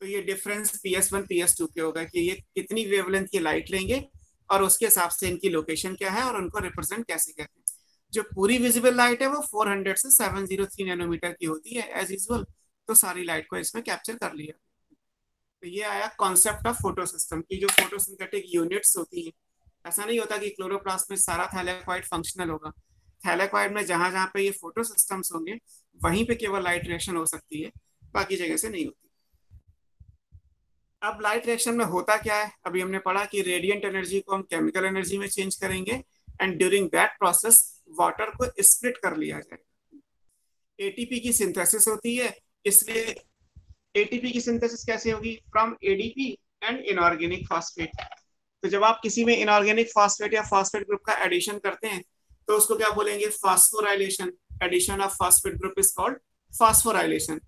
तो ये डिफरेंस PS1 PS2 के होगा कि ये कितनी वेवलेंथ की लाइट लेंगे और उसके हिसाब से इनकी लोकेशन क्या है और उनको रिप्रेजेंट कैसे करते हैं। जो पूरी विजिबल लाइट है वो 400 से 703 नैनोमीटर की होती है एज यूजुअल, तो सारी लाइट को इसमें कैप्चर कर लिया। तो ये आया कॉन्सेप्ट ऑफ फोटो सिस्टम की। जो फोटोसिंथेटिक यूनिट्स होती है, ऐसा नहीं होता कि क्लोरोप्लास्ट में सारा थाइलेकॉइड फंक्शनल होगा। थाइलेकॉइड में जहां जहां पे ये फोटो सिस्टम्स होंगे वहीं पे केवल लाइट रिएक्शन हो सकती है, बाकी जगह से नहीं होती। अब लाइट रिएक्शन में होता क्या है? अभी हमने पढ़ा कि रेडिएंट एनर्जी को हम केमिकल एनर्जी में चेंज करेंगे and during that process water को स्प्लिट कर लिया जाएगा। एटीपी की सिंथेसिस होती है, इसलिए एटीपी की सिंथेसिस कैसे होगी? From ADP and inorganic phosphate. तो जब आप किसी में इनऑर्गेनिक फॉस्फेट या फॉस्फेट ग्रुप का एडिशन करते हैं तो उसको क्या बोलेंगे? Phosphorylation. Addition of phosphate group is called phosphorylation.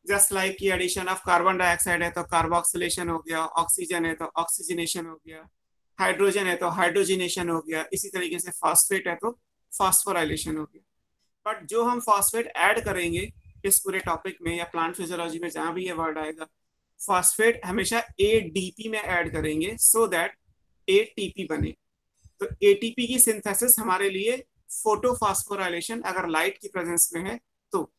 Just like की एडिशन ऑफ कार्बन डाइऑक्साइड है तो कार्बोक्सिलेशन हो गया, ऑक्सीजन है तो ऑक्सीजनेशन हो गया, हाइड्रोजन है तो हाइड्रोजिनेशन हो गया, इसी तरीके से फॉस्फेट है तो फॉस्फोराइलेशन हो गया। बट जो हम फॉस्फेट ऐड करेंगे इस पूरे टॉपिक में या प्लांट फिजियोलॉजी में जहां भी ये वर्ड आएगा, फॉस्फेट हमेशा एडीपी में ऐड करेंगे सो दैट एटीपी बने। तो एटीपी की सिंथेसिस हमारे लिए फोटोफॉस्फोराइलेशन अगर लाइट की प्रेजेंस में है तो।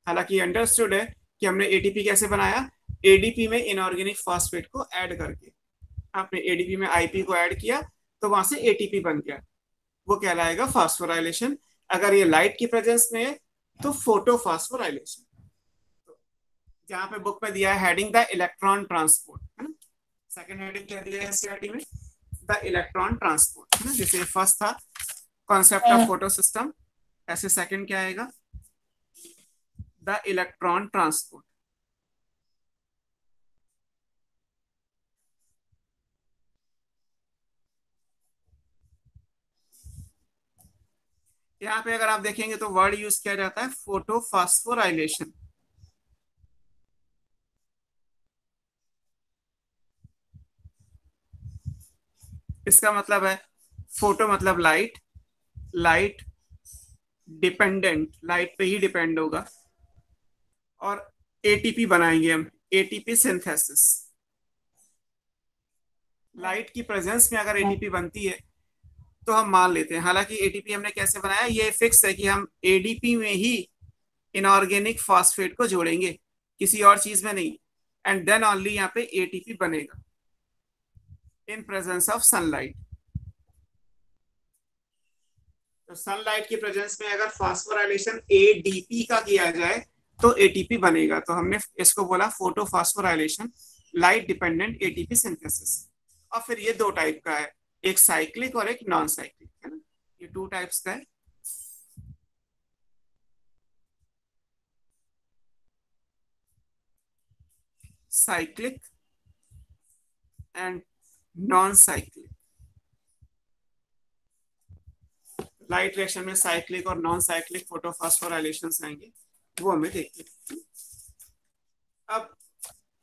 हालांकि अंडरस्टूड है कि हमने एटीपी कैसे बनाया? एडीपी में इनऑर्गेनिक फॉस्फेट को ऐड करके। आपने एडीपी में आईपी को ऐड किया तो वहां से एटीपी बन गया, वो कहलाएगा फॉस्फोराइलेशन। अगर ये लाइट की प्रेजेंस में है तो फोटोफॉस्फोराइलेशन। तो जहां पे बुक में दिया है हेडिंग द इलेक्ट्रॉन ट्रांसपोर्ट, है ना? सेकंड हेडिंग क्या दिया है सीआरटी में? द इलेक्ट्रॉन ट्रांसपोर्ट, है ना? जैसे फर्स्ट था कॉन्सेप्ट ऑफ फोटो सिस्टम, ऐसे सेकंड क्या आएगा? The electron transport. यहाँ पे अगर आप देखेंगे तो वर्ड यूज किया जाता है फोटोफॉस्फोराइलेशन। इसका मतलब है फोटो मतलब लाइट, लाइट डिपेंडेंट, लाइट पे ही डिपेंड होगा, और एटीपी बनाएंगे हम, एटीपी सिंथेसिस। लाइट की प्रेजेंस में अगर एटीपी बनती है तो हम मान लेते हैं। हालांकि एटीपी हमने कैसे बनाया ये फिक्स है कि हम एडीपी में ही इनऑर्गेनिक फॉस्फेट को जोड़ेंगे, किसी और चीज में नहीं, एंड देन ओनली यहाँ पे एटीपी बनेगा इन प्रेजेंस ऑफ सनलाइट। तो सनलाइट की प्रेजेंस में अगर फॉस्फोराइलेशन एडीपी का किया जाए तो एटीपी बनेगा। तो हमने इसको बोला photophosphorylation, light dependent ATP synthesis. और फिर ये दो टाइप का है, एक साइक्लिक और एक नॉन साइक्लिक, है ना? ये टू टाइप्स का है। Cyclic and non cyclic. Light reaction में साइक्लिक और नॉन साइक्लिक फोटोफॉस्फोराइलेशन आएंगे, वो हमें देखते हैं। अब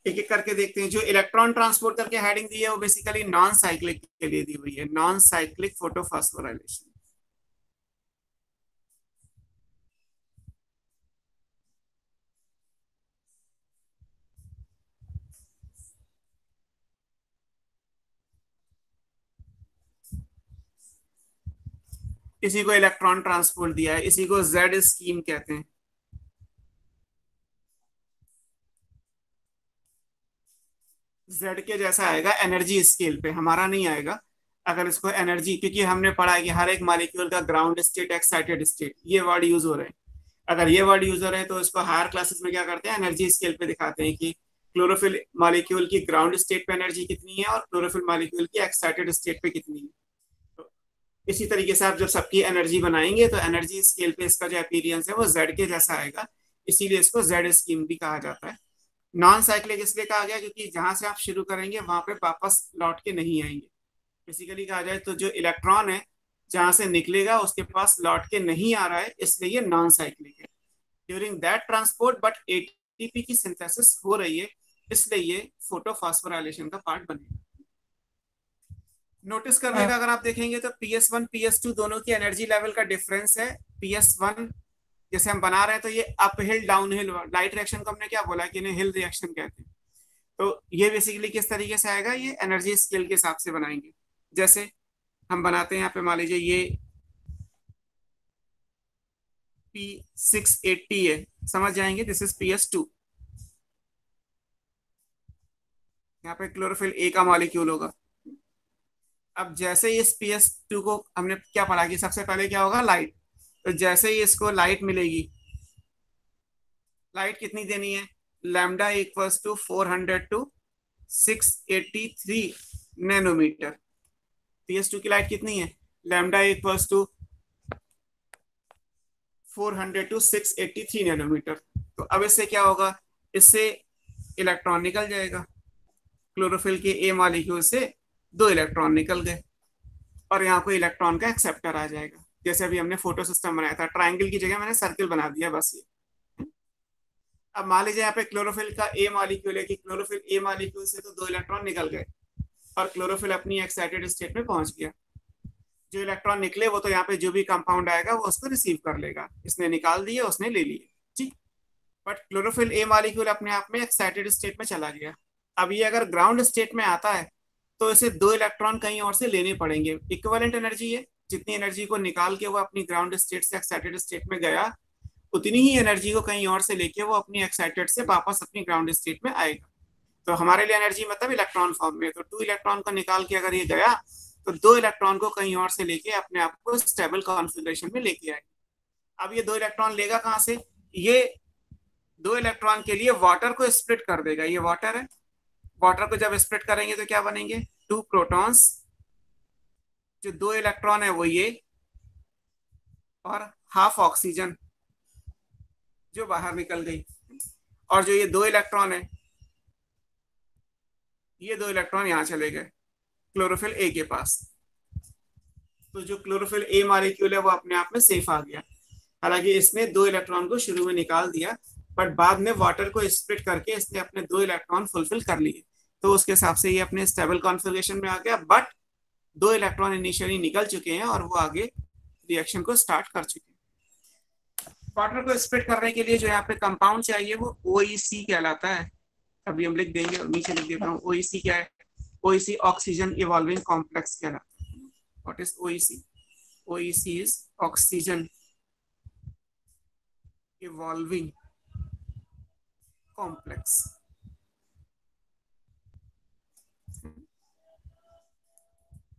एक एक करके देखते हैं। जो इलेक्ट्रॉन ट्रांसपोर्ट करके हेडिंग दी है वो बेसिकली नॉन साइक्लिक के लिए दी हुई है, नॉन साइक्लिक फोटोफॉस्फोराइलेशन। इसी को इलेक्ट्रॉन ट्रांसपोर्ट दिया है, इसी को जेड स्कीम कहते हैं। जेड के जैसा आएगा एनर्जी स्केल पे, हमारा नहीं आएगा। अगर इसको एनर्जी, क्योंकि हमने पढ़ा है कि हर एक मॉलिक्यूल का ग्राउंड स्टेट, एक्साइटेड स्टेट, ये वर्ड यूज हो रहे हैं। अगर ये वर्ड यूज हो रहे हैं तो इसको हायर क्लासेस में क्या करते हैं, एनर्जी स्केल पे दिखाते हैं कि क्लोरोफिल मॉलिक्यूल की ग्राउंड स्टेट पे एनर्जी कितनी है और क्लोरोफिल मॉलिक्यूल की एक्साइटेड स्टेट पे कितनी है। तो इसी तरीके से आप जब सबकी एनर्जी बनाएंगे तो एनर्जी स्केल पे इसका जो अपीयरेंस है वो जेड के जैसा आएगा, इसीलिए इसको जेड स्कीम भी कहा जाता है। नॉन साइक्लिक इसलिए कहा गया क्योंकि जहां से आप शुरू करेंगे वहां पे वापस लौट के नहीं आएंगे। बेसिकली कहा जाए तो जो इलेक्ट्रॉन है जहां से निकलेगा उसके पास लौट के नहीं आ रहा है, इसलिए ये नॉन साइक्लिक है। During that transport but ATP की सिंथेसिस हो रही है, इसलिए ये फोटोफॉस्फोराइलेशन का पार्ट बनेगा। नोटिस करने का अगर आप देखेंगे तो PS1 PS2 दोनों की एनर्जी लेवल का डिफरेंस है। PS1 जैसे हम बना रहे हैं तो ये up hill down hill, light reaction को हमने क्या बोला कि इन्हें हिल रिएक्शन कहते हैं। तो ये बेसिकली किस तरीके से आएगा, ये एनर्जी स्केल के हिसाब से बनाएंगे। जैसे हम बनाते हैं यहाँ पे, मान लीजिए ये P680 है, समझ जाएंगे दिस इज PS2। यहाँ पे क्लोरोफिल ए का मॉलिक्यूल होगा। अब जैसे ही इस PS2 को हमने क्या पढ़ा कि सबसे पहले क्या होगा, लाइट। तो जैसे ही इसको लाइट मिलेगी, लाइट कितनी देनी है, lambda equals to 400 to 683 nanometre. PS2 की लाइट कितनी है, lambda equals to 400 to 683 nanometre. तो अब इससे क्या होगा, इससे इलेक्ट्रॉन निकल जाएगा, क्लोरोफिल के ए मॉलिक्यूल से 2 इलेक्ट्रॉन निकल गए और यहाँ को इलेक्ट्रॉन का एक्सेप्टर आ जाएगा। जैसे अभी हमने फोटो सिस्टम बनाया था, ट्राइंगल की जगह मैंने सर्किल बना दिया बस ये। अब मान लीजिए यहाँ पे क्लोरोफिल का ए मॉलिक्यूल है कि क्लोरोफिल ए मॉलिक्यूल से तो 2 इलेक्ट्रॉन निकल गए और क्लोरोफिल अपनी एक्साइटेड स्टेट में पहुंच गया। जो इलेक्ट्रॉन निकले वो तो यहाँ पे जो भी कंपाउंड आएगा वो उसको रिसीव कर लेगा, इसने निकाल दिए, उसने ले लिए, ठीक। बट क्लोरोफिल ए मॉलिक्यूल अपने आप में एक्साइटेड स्टेट में चला गया। अब ये अगर ग्राउंड स्टेट में आता है तो इसे 2 इलेक्ट्रॉन कहीं और से लेने पड़ेंगे। इक्विवेलेंट एनर्जी है, जितनी एनर्जी को निकाल के वो अपनी ग्राउंड स्टेट से एक्साइटेड स्टेट में गया, उतनी ही एनर्जी को कहीं और से लेके वो अपनी एक्साइटेड से वापस अपनी ग्राउंड स्टेट में आएगा। तो हमारे लिए एनर्जी मतलब इलेक्ट्रॉन फॉर्म में। तो 2 इलेक्ट्रॉन को निकाल के अगर ये गया तो 2 इलेक्ट्रॉन को कहीं और से लेके अपने आप को स्टेबल कॉन्फ़िगरेशन में लेके आएगा। अब ये 2 इलेक्ट्रॉन लेगा कहाँ से, ये 2 इलेक्ट्रॉन के लिए वाटर को स्प्लिट कर देगा। ये वाटर है, वाटर को जब स्प्लिट करेंगे तो क्या बनेंगे, 2 प्रोटॉन्स। जो 2 इलेक्ट्रॉन है वो ये, और हाफ ऑक्सीजन जो बाहर निकल गई। और जो ये 2 इलेक्ट्रॉन है, ये 2 इलेक्ट्रॉन यहाँ चले गए क्लोरोफिल ए के पास। तो जो क्लोरोफिल ए मॉलिक्यूल है वो अपने आप में सेफ आ गया। हालांकि इसने 2 इलेक्ट्रॉन को शुरू में निकाल दिया, बट बाद में वाटर को स्प्लिट करके इसने अपने 2 इलेक्ट्रॉन फुलफिल कर लिए। तो उसके हिसाब से ये अपने स्टेबल कॉन्फ़िगरेशन में आ गया, बट 2 इलेक्ट्रॉन इनिशियली निकल चुके हैं और वो आगे रिएक्शन को स्टार्ट कर चुके हैं। वाटर को स्प्लिट करने के लिए जो यहाँ पे कंपाउंड चाहिए वो OEC कहलाता है। अभी हम लिख देंगे और नीचे लिख देता हूँ। OEC क्या है, OEC ऑक्सीजन इवॉल्विंग कॉम्प्लेक्स कहलाता है। What is OEC? OEC is oxygen evolving complex.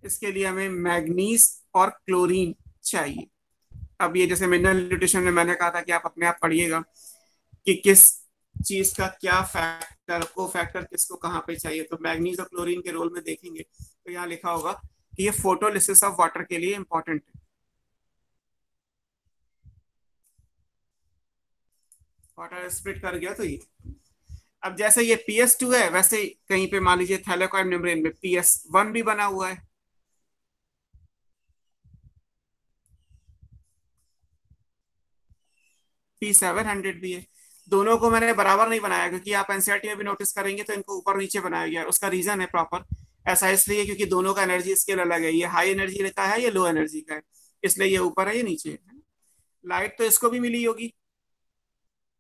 इसके लिए हमें मैग्नीज और क्लोरीन चाहिए। अब ये जैसे मिनरल न्यूट्रिशन में मैंने कहा था कि आप अपने आप पढ़िएगा कि किस चीज का क्या फैक्टर, को फैक्टर किसको कहाँ पे चाहिए। तो मैग्नीज और क्लोरीन के रोल में देखेंगे तो यहाँ लिखा होगा कि ये फोटोलिसिस ऑफ वाटर के लिए इंपॉर्टेंट है। वाटर स्प्लिट कर गया तो ये, अब जैसे ये PS2 है वैसे कहीं पे मान लीजिए थैलेकॉइड मेम्ब्रेन में PS1 भी बना हुआ है। P700 भी है। दोनों को मैंने बराबर नहीं बनाया, क्योंकि आप एनसीईआरटी में भी नोटिस करेंगे तो इनको ऊपर नीचे बनाया गया है। उसका रीजन है प्रॉपर, ऐसा इसलिए क्योंकि दोनों का एनर्जी स्केल अलग है, ये हाई एनर्जी का है, ये लो एनर्जी का है, इसलिए ये ऊपर है ये नीचे है। लाइट तो इसको भी मिली होगी,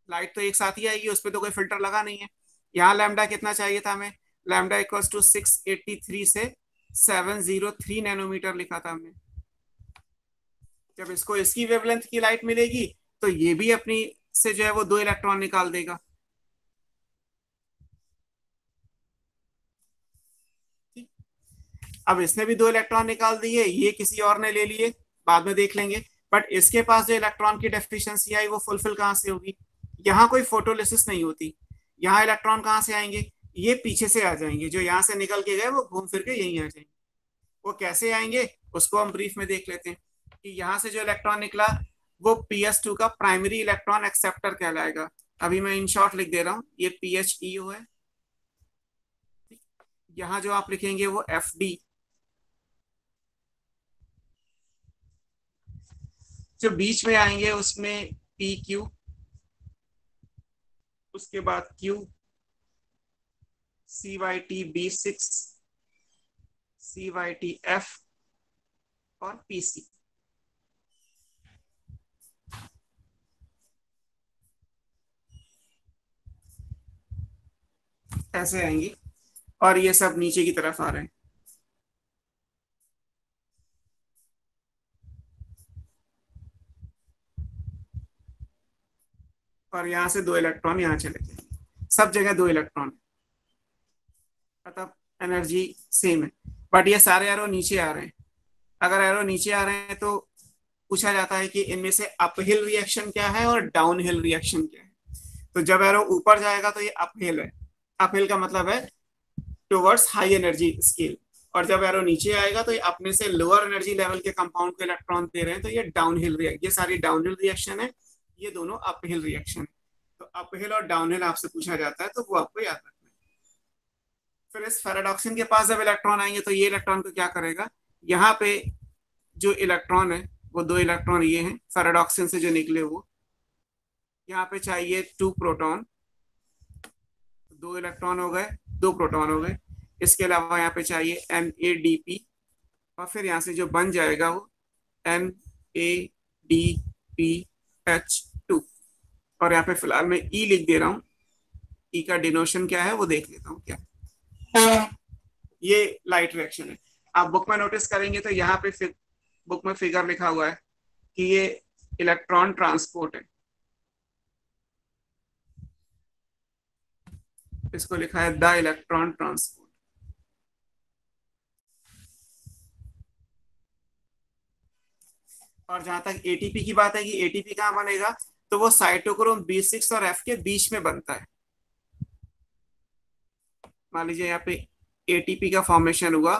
लाइट तो एक साथ ही आएगी, उस पर तो कोई फिल्टर लगा नहीं है। यहाँ लैम्डा कितना चाहिए था हमें, लैम्डा इक्वल्स टू 683 से 703 नैनोमीटर लिखा था हमने। जब इसको इसकी वेवलेंथ की लाइट मिलेगी तो ये भी अपनी से जो है वो 2 इलेक्ट्रॉन निकाल देगा। ठीक, अब इसने भी 2 इलेक्ट्रॉन निकाल दिए, ये किसी और ने ले लिए, बाद में देख लेंगे। बट इसके पास जो इलेक्ट्रॉन की डेफिशिएंसी आई वो फुलफिल कहाँ से होगी, यहाँ कोई फोटोलिसिस नहीं होती, यहाँ इलेक्ट्रॉन कहाँ से आएंगे, ये पीछे से आ जाएंगे, जो यहाँ से निकल के गए वो घूम फिर के यहीं आ जाएंगे। वो कैसे आएंगे उसको हम ब्रीफ में देख लेते हैं कि यहाँ से जो इलेक्ट्रॉन निकला वो PS2 का प्राइमरी इलेक्ट्रॉन एक्सेप्टर कहलाएगा। अभी मैं इन शॉर्ट लिख दे रहा हूँ, ये PHEO है। यहाँ जो आप लिखेंगे वो FD, जो बीच में आएंगे उसमें PQ, उसके बाद Q, CYT B6, CYT F और PC। ऐसे आएंगी और ये सब नीचे की तरफ आ रहे हैं। और यहां से 2 इलेक्ट्रॉन यहाँ चले जाएंगे, सब जगह 2 इलेक्ट्रॉन, मतलब एनर्जी सेम है। बट ये सारे एरो नीचे आ रहे हैं। अगर एरो नीचे आ रहे हैं तो पूछा जाता है कि इनमें से अपहिल रिएक्शन क्या है और डाउनहिल रिएक्शन क्या है। तो जब एरो ऊपर जाएगा तो ये अपहिल है, अपहिल का मतलब है टुवर्ड्स हाई एनर्जी स्केल, और जब एरो नीचे आएगा तो ये अपने से लोअर एनर्जी लेवल के कंपाउंड को इलेक्ट्रॉन दे रहे हैं, तो ये डाउनहिल रिएक्शन, ये सारी डाउनहिल रिएक्शन है, ये दोनों अपहिल रिएक्शन है। तो अपहिल और डाउनहिल आपसे पूछा जाता है तो वो आपको याद रखना है। फिर इस फेराडॉक्सिन के पास जब इलेक्ट्रॉन आएंगे तो ये इलेक्ट्रॉन को क्या करेगा, यहाँ पे जो इलेक्ट्रॉन है वो 2 इलेक्ट्रॉन ये हैं फेराडॉक्सिन से जो निकले, वो यहाँ पे चाहिए 2 प्रोटॉन, 2 इलेक्ट्रॉन हो गए, 2 प्रोटॉन हो गए। इसके अलावा यहाँ पे चाहिए NADP, और फिर यहाँ से जो बन जाएगा वो NADPH2। और यहाँ पे फिलहाल मैं E लिख दे रहा हूँ, E का डिनोशन क्या है वो देख लेता हूँ क्या। ये लाइट रिएक्शन है। आप बुक में नोटिस करेंगे तो यहाँ पे बुक में फिगर लिखा हुआ है कि ये इलेक्ट्रॉन ट्रांसपोर्ट है, इसको लिखा है द इलेक्ट्रॉन ट्रांसपोर्ट। और जहां तक ATP की बात है कि ATP कहाँ बनेगा, तो वो साइटोक्रोम B6 और F के बीच में बनता है। मान लीजिए यहाँ पे ATP का फॉर्मेशन हुआ,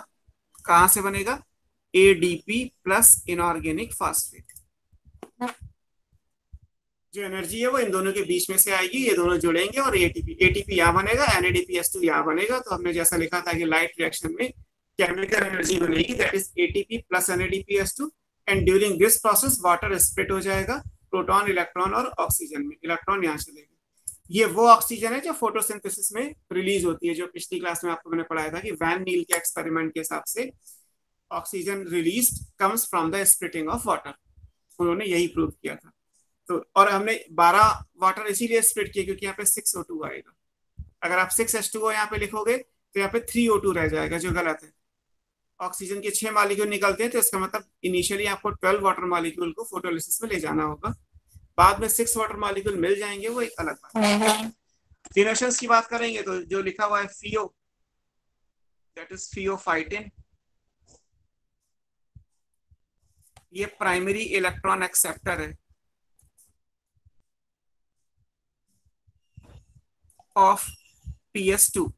कहां से बनेगा, ADP प्लस इनऑर्गेनिक फास्फेट। जो एनर्जी है वो इन दोनों के बीच में से आएगी, ये दोनों जुड़ेंगे और ATP यहाँ बनेगा, NADPH2 यहाँ बनेगा। तो हमने जैसा लिखा था कि लाइट रिएक्शन में केमिकल एनर्जी बनेगी, that is ATP plus NADPH2, and during this process water split हो जाएगा प्रोटॉन, इलेक्ट्रॉन और ऑक्सीजन में। इलेक्ट्रॉन यहाँ चलेगा, ये वो ऑक्सीजन है जो फोटोसिंथेसिस में रिलीज होती है, जो पिछली क्लास में आपको मैंने पढ़ाया था कि वैन नील के एक्सपेरिमेंट के हिसाब से oxygen release comes from the splitting of water, उन्होंने यही प्रूव किया था। तो और हमने 12 वाटर इसीलिए स्प्लिट किया क्योंकि यहाँ पे 6O2 आएगा। अगर आप 6H2O यहाँ पे लिखोगे तो यहाँ पे 3O2 रह जाएगा, जो गलत है। ऑक्सीजन के 6 मॉलिक्यूल निकलते हैं, तो इसका मतलब इनिशियली आपको 12 वाटर मॉलिक्यूल को फोटोलिसिस में ले जाना होगा, बाद में 6 वाटर मॉलिक्यूल मिल जाएंगे, वो एक अलग बात है। फिनोशंस की बात करेंगे तो जो लिखा हुआ है FeO, दैट इज फियोफाइटिन, ये प्राइमरी इलेक्ट्रॉन एक्सेप्टर है ऑफ PS2।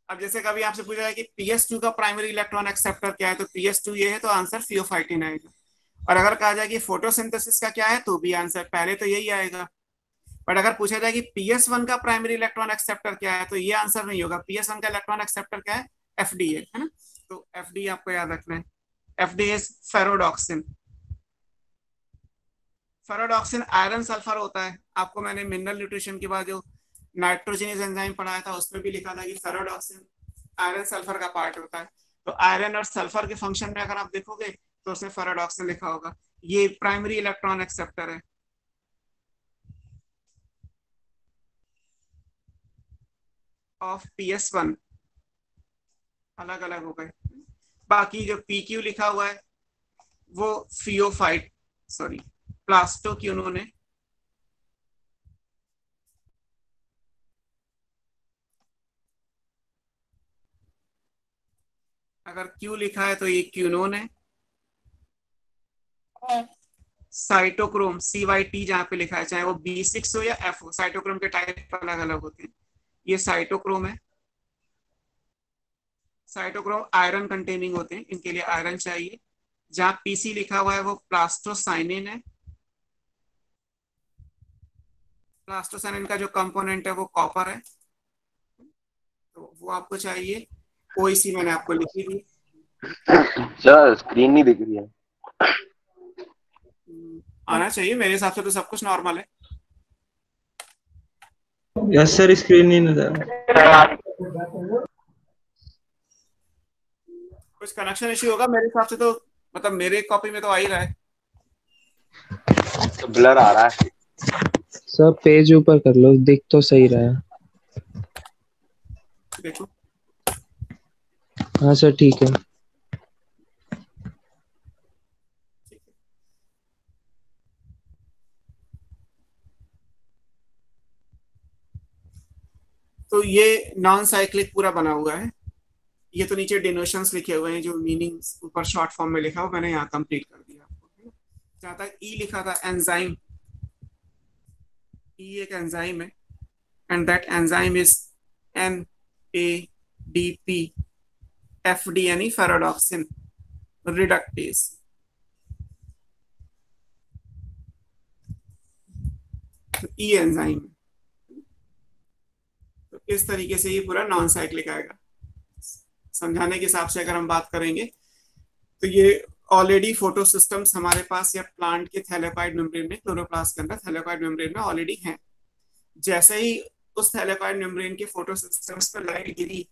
अब जैसे कभी आपसे पूछा जाए कि PS2 का प्राइमरी इलेक्ट्रॉन एक्सेप्टर क्या है, तो PS2 ये है, तो आंसर फियोफाइटिन आएगा। और अगर कहा जाए कि फोटोसिंथेसिस का क्या है, तो भी आंसर पहले तो यही आएगा। बट अगर पूछा जाए कि PS1 का प्राइमरी इलेक्ट्रॉन एक्सेप्टर क्या है, तो ये आंसर नहीं होगा। PS1 का इलेक्ट्रॉन एक्सेप्टर क्या है, FD है ना। तो FD आपको याद रखना है, FD इज फेरोडॉक्सिन। फेरोडॉक्सिन आयरन सल्फर होता है। आपको मैंने मिनरल न्यूट्रिशन के बाद जो नाइट्रोजनस एंजाइम पढ़ाया था उसमें भी लिखा था कि फेरोडॉक्सिन आयरन सल्फर का पार्ट होता है। तो आयरन और सल्फर के फंक्शन में अगर आप देखोगे तो उसमें फेरोडॉक्सिन लिखा होगा। ये प्राइमरी इलेक्ट्रॉन एक्सेप्टर है। ऑफ PS1 अलग अलग हो गए। बाकी जो PQ लिखा हुआ है वो फियोफाइट सॉरी प्लास्टोक्यूनोन है। अगर Q लिखा है तो ये क्यूनोन है। साइटोक्रोम CYT जहां पे लिखा है, चाहे वो B6 हो या F हो, साइटोक्रोम के टाइप अलग अलग होते हैं। ये साइटोक्रोम है। साइटोक्रोम आयरन कंटेनिंग होते हैं, इनके लिए आयरन चाहिए। जहां PC लिखा हुआ है वो प्लास्टोसाइनिन है। प्लास्टोसाइनिन का जो कंपोनेंट है वो कॉपर है, तो वो आपको चाहिए। OEC मैंने आपको लिखी थी। सर स्क्रीन नहीं दिख रही है। आना चाहिए, मेरे हिसाब से तो सब कुछ नॉर्मल है। यस सर, स्क्रीन नहीं नजर। कुछ कनेक्शन इश्यू होगा मेरे हिसाब से, तो मतलब मेरे कॉपी में तो आ ही रहा है। तो ब्लर आ रहा है। सर पेज ऊपर कर लो, दिख तो सही रहा है। देखो हाँ सर ठीक है। तो ये नॉन साइक्लिक पूरा बना हुआ है। ये तो नीचे डिनोशंस लिखे हुए हैं, जो मीनिंग्स ऊपर शॉर्ट फॉर्म में लिखा हुआ मैंने यहाँ कंप्लीट कर दिया आपको। जहाँ तक E लिखा था एंजाइम, E एक एंजाइम है and that enzyme is NADP FD यानी फेरोडॉक्सिन रिडक्टेज। E enzyme. तो इस तरीके से ये पूरा नॉन साइक्लिक आएगा। समझाने के हिसाब से अगर हम बात करेंगे तो ये ऑलरेडी फोटो सिस्टम्स हमारे पास या प्लांट के थैलेकॉइड मेम्ब्रेन में, क्लोरोप्लास्ट के अंदर थैलेकॉइड मेम्ब्रेन में ऑलरेडी हैं। जैसे ही उस थैलेकॉइड मेम्ब्रेन के फोटो सिस्टम्स पर लाइट गिरी,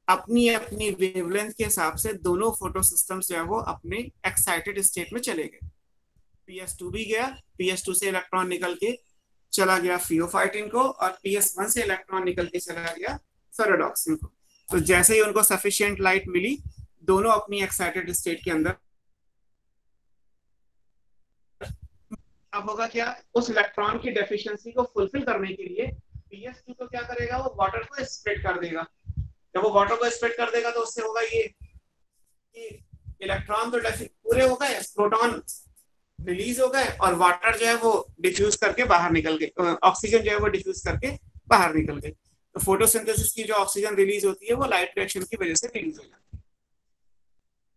अपनी अपनी वेवलेंथ के हिसाब से दोनों फोटो सिस्टम्स जो है वो अपने एक्साइटेड स्टेट में चले गए। PS2 भी गया, PS2 से इलेक्ट्रॉन निकल के चला गया फियोफाइटिन को, और PS1 से इलेक्ट्रॉन निकल के चला गया फेरोडॉक्सिन को। तो जैसे ही उनको सफिशिएंट लाइट मिली, दोनों अपनी एक्साइटेड स्टेट के अंदर। अब होगा क्या, उस इलेक्ट्रॉन की डेफिशिएंसी को फुलफिल करने के लिए PS2 तो क्या करेगा, वो वाटर को स्प्रेड कर देगा। जब वो वाटर को स्प्रेड कर देगा तो उससे होगा ये कि इलेक्ट्रॉन तो पूरे हो गए, प्रोटॉन रिलीज हो गए, और वाटर जो है वो डिफ्यूज करके बाहर निकल गए, ऑक्सीजन जो है वो डिफ्यूज करके बाहर निकल गए। तो फोटोसिंथेसिस की जो ऑक्सीजन रिलीज होती है वो लाइट रिएक्शन की वजह से रिलीज हो जाती है।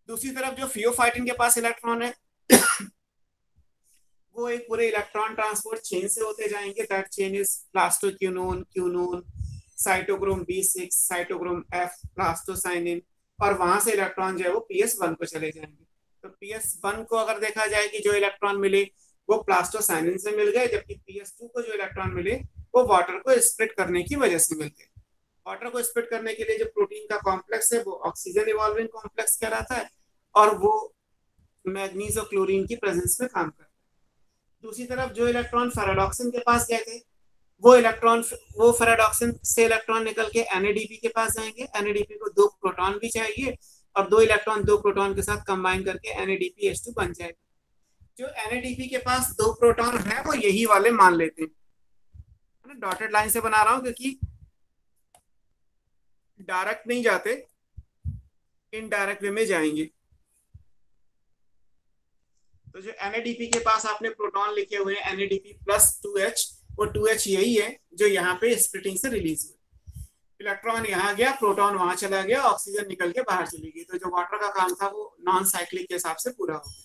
दूसरी तरफ जो फियोफाइटिन के पास इलेक्ट्रॉन है वो एक पूरे इलेक्ट्रॉन ट्रांसपोर्ट चेन से होते जाएंगे। That chain is plastoquinone, क्यूनोन, cytochrome B6, cytochrome F, plastocyanin, और वहां से इलेक्ट्रॉन जो है वो PS1 को चले जाएंगे। तो PS1 को अगर देखा जाए कि जो इलेक्ट्रॉन मिले वो प्लास्टोसाइनिन से मिल गए, जबकि PS2 को जो इलेक्ट्रॉन मिले वो वाटर को स्प्लिट करने की वजह से मिल गए। वाटर को स्प्लिट करने के लिए जो प्रोटीन का कॉम्प्लेक्स है वो ऑक्सीजन इवॉल्विंग कॉम्प्लेक्स कहलाता है, और वो मैग्नीज और क्लोरीन की प्रेजेंस में काम करता है। दूसरी तरफ जो इलेक्ट्रॉन फेरोडॉक्सिन के पास गए थे, वो फेरोडॉक्सिन से इलेक्ट्रॉन निकल के NADP के पास जाएंगे। NADP को 2 प्रोटॉन भी चाहिए, और 2 इलेक्ट्रॉन 2 प्रोटॉन के साथ कंबाइन करके NADPH2 बन जाएगा। जो NADP के पास 2 प्रोटॉन है वो यही वाले मान लेते हैं। डॉटेड लाइन से बना रहा हूं क्योंकि डायरेक्ट नहीं जाते, इनडायरेक्ट वे में जाएंगे। तो जो NADP के पास आपने प्रोटॉन लिखे हुए हैं NADP+2H, वो 2H यही है जो यहाँ पे स्प्लिटिंग से रिलीज हुआ। इलेक्ट्रॉन यहाँ गया, प्रोटॉन वहां चला गया, ऑक्सीजन निकल के बाहर चली गई। तो जो वाटर का काम था वो नॉन साइक्लिक के हिसाब से पूरा हो गया।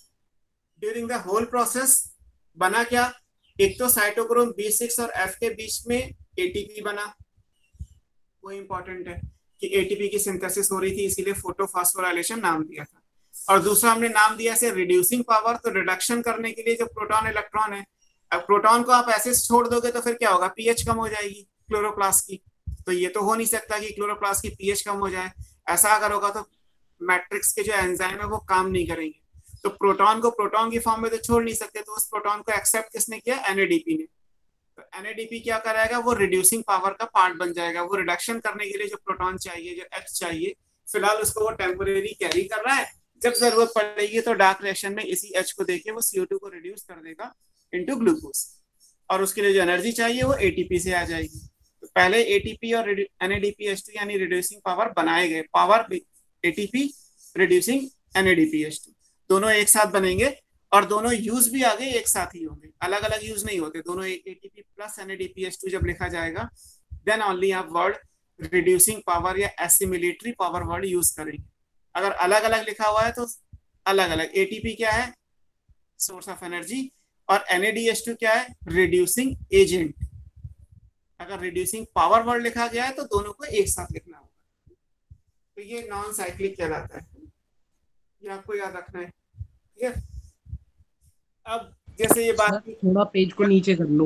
ड्यूरिंग द होल प्रोसेस बना क्या, एक तो साइटोक्रोम B6 और F के बीच में ATP बना। वो इंपॉर्टेंट है कि ATP की सिंथेसिस हो रही थी, इसीलिए फोटोफॉस्फोराइलेशन नाम दिया था। और दूसरा हमने नाम दिया से रिड्यूसिंग पावर। तो रिडक्शन करने के लिए जो प्रोटॉन इलेक्ट्रॉन है अब प्रोटॉन को आप ऐसे छोड़ दोगे तो फिर क्या होगा, पीएच कम हो जाएगी क्लोरोप्लास्ट की। तो ये तो हो नहीं सकता कि क्लोरोप्लास्ट की पीएच कम हो जाए। ऐसा अगर होगा तो मैट्रिक्स के जो एंजाइम है वो काम नहीं करेंगे। तो प्रोटॉन को प्रोटॉन की फॉर्म में तो छोड़ नहीं सकते, तो उस प्रोटॉन को एक्सेप्ट किसने किया, एनएडीपी ने। तो एनएडीपी क्या कराएगा, वो रिड्यूसिंग पावर का पार्ट बन जाएगा। वो रिडक्शन करने के लिए जो प्रोटॉन चाहिए, जो एच चाहिए, फिलहाल उसको वो टेम्पोरेरी कैरी कर रहा है। जब जरूरत पड़ेगी तो डार्क रिएक्शन में इसी एच को देके वो CO2 को रिड्यूस कर देगा इनटू ग्लूकोज, और उसके लिए जो एनर्जी चाहिए वो एटीपी से आ जाएगी। तो पहले एटीपी और NADPH2 यानी रिड्यूसिंग पावर बनाए गए, पावर एटीपी रिड्यूसिंग NADPH2 दोनों एक साथ बनेंगे, और दोनों यूज भी आगे एक साथ ही होंगे, अलग अलग यूज नहीं होते। दोनों एटीपी प्लस NADPH2 जब लिखा जाएगा देन ओनली आप वर्ड रिड्यूसिंग पावर या एसिमिलेटरी पावर वर्ड यूज करेंगे। अगर अलग अलग लिखा हुआ है तो अलग अलग। एटीपी क्या है, सोर्स ऑफ एनर्जी, और NADH2 क्या है, रिड्यूसिंग एजेंट। अगर रिड्यूसिंग पावर वर्ड लिखा गया है तो दोनों को एक साथ लिखना होगा। तो ये नॉन साइक्लिक कहलाता है, ये आपको याद रखना है, ठीक है। अब जैसे ये बात, थोड़ा पेज को नीचे कर लो,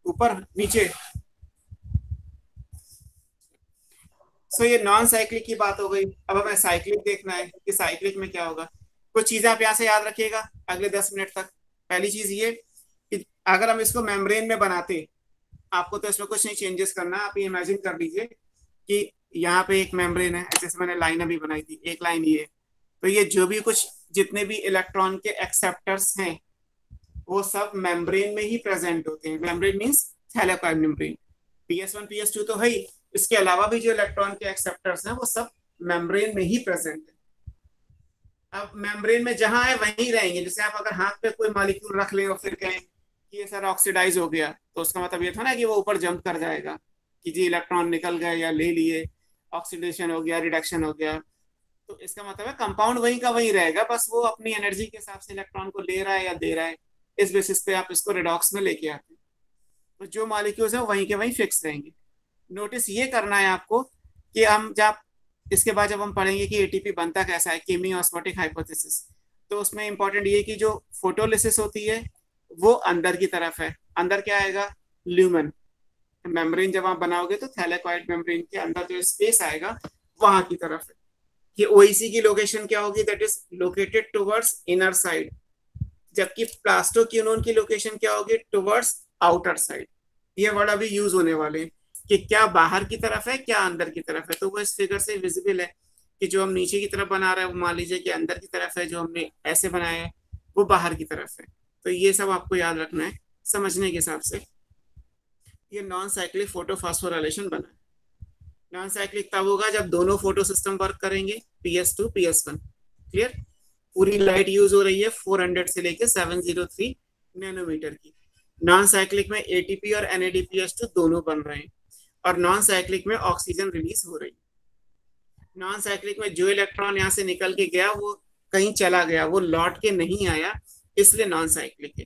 ऊपर नीचे। सो ये नॉन साइक्लिक की बात हो गई। अब हमें साइक्लिक देखना है कि साइक्लिक में क्या होगा। कुछ चीजें आप यहाँ से याद रखिएगा अगले 10 मिनट तक। पहली चीज ये कि अगर हम इसको मेम्ब्रेन में बनाते, आपको तो इसमें कुछ नहीं चेंजेस करना। आप ये इमेजिन कर लीजिए कि यहाँ पे एक मेम्ब्रेन है, जैसे मैंने लाइन अभी बनाई थी, एक लाइन ये। तो ये जो भी कुछ जितने भी इलेक्ट्रॉन के एक्सेप्टर्स हैं वो सब मेम्ब्रेन में ही प्रेजेंट होते हैं। Membrane means thylakoid membrane. PS1 PS2 तो है ही, इसके अलावा भी जो इलेक्ट्रॉन के एक्सेप्टर्स हैं वो सब मेम्ब्रेन में ही प्रेजेंट है। अब मेम्ब्रेन में जहां है वहीं रहेंगे। जैसे आप अगर हाथ पे कोई मॉलिक्यूल रख लें और फिर कहें कि ये सर ऑक्सीडाइज हो गया, तो उसका मतलब ये था ना कि वो ऊपर जंप कर जाएगा कि जी इलेक्ट्रॉन निकल गए या ले लिए, ऑक्सीडेशन हो गया, रिडक्शन हो गया। तो इसका मतलब है कंपाउंड वहीं का वहीं रहेगा, बस वो अपनी एनर्जी के हिसाब से इलेक्ट्रॉन को ले रहा है या दे रहा है, इस बेसिस पे आप इसको रिडॉक्स में लेके आते हैं। तो जो मॉलिक्यूल्स हैं वहीं के वहीं फिक्स रहेंगे। नोटिस ये करना है आपको कि हम जब इसके बाद जब हम पढ़ेंगे कि एटीपी बनता कैसा है, कीमियोस्मोटिक हाइपोथेसिस, तो उसमें इंपॉर्टेंट ये कि जो फोटोलिसिस होती है वो अंदर की तरफ है। अंदर क्या आएगा, ल्यूमेन। मेम्ब्रेन जब आप बनाओगे तो थैलेकॉइड मेम्ब्रेन के अंदर जो स्पेस आएगा वहां की तरफ है। कि ओईसी की लोकेशन क्या होगी, that is located towards inner side, जबकि प्लास्टोक्यूनोन की लोकेशन क्या होगी, टुवर्ड्स आउटर साइड। ये वर्ड अभी यूज होने वाले हैं कि क्या बाहर की तरफ है क्या अंदर की तरफ है। तो वो इस फिगर से विजिबल है कि जो हम नीचे की तरफ बना रहे हैं वो मान लीजिए कि अंदर की तरफ है, जो हमने ऐसे बनाया है वो बाहर की तरफ है। तो ये सब आपको याद रखना है समझने के हिसाब से। ये नॉन साइक्लिक फोटोफॉस्फोराइलेशन बना है। नॉन साइक्लिक तब होगा जब दोनों फोटो सिस्टम वर्क करेंगे, PS2 PS1। क्लियर। पूरी लाइट यूज हो रही है 400 से लेके 703 नैनोमीटर की। नॉन साइक्लिक में एटीपी और NADPH2 दोनों बन रहे हैं, और नॉन साइक्लिक में ऑक्सीजन रिलीज हो रही है। नॉन साइक्लिक में जो इलेक्ट्रॉन यहाँ से निकल के गया वो कहीं चला गया, वो लौट के नहीं आया, इसलिए नॉन साइक्लिक है।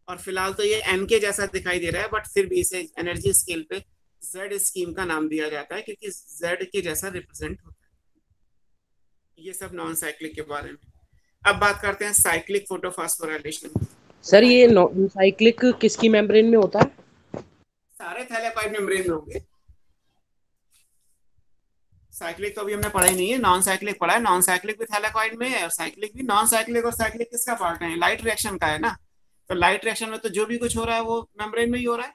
और फिलहाल तो ये N के जैसा दिखाई दे रहा है, बट फिर भी इसे एनर्जी स्केल पे Z स्कीम का नाम दिया जाता है क्योंकि Z के जैसा रिप्रेजेंट होता है। ये सब नॉन साइक्लिक के बारे में। अब बात करते हैं साइक्लिक फोटोफॉस्फोराइलेशन। सर ये साइक्लिक किसकी मेम्ब्रेन में होता है? सारे थैलेकॉइड मेम्ब्रेन में होंगे। साइक्लिक तो अभी हमने पढ़ा ही नहीं है, नॉन साइक्लिक पढ़ा है। नॉन साइक्लिक भी थैलेकॉइड में है और साइक्लिक भी। नॉन साइक्लिक और साइक्लिक किसका पार्ट है, लाइट रिएक्शन का है ना। तो लाइट रिएक्शन में तो जो भी कुछ हो रहा है वो मेम्ब्रेन में ही हो रहा है।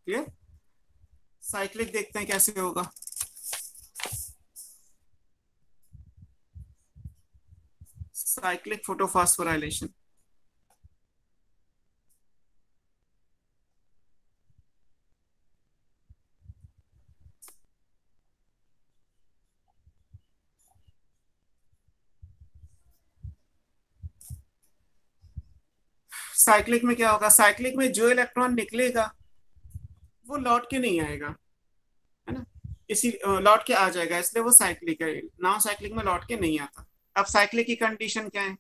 क्लियर। साइक्लिक देखते हैं कैसे होगा। Cyclic photophosphorylation. साइक्लिक में क्या होगा, साइक्लिक में जो इलेक्ट्रॉन निकलेगा वो लौट के नहीं आएगा, है ना, इसी लौट के आ जाएगा, इसलिए वो साइक्लिक है। नॉन साइक्लिक में लौट के नहीं आता। अब साइक्लिक की कंडीशन क्या है,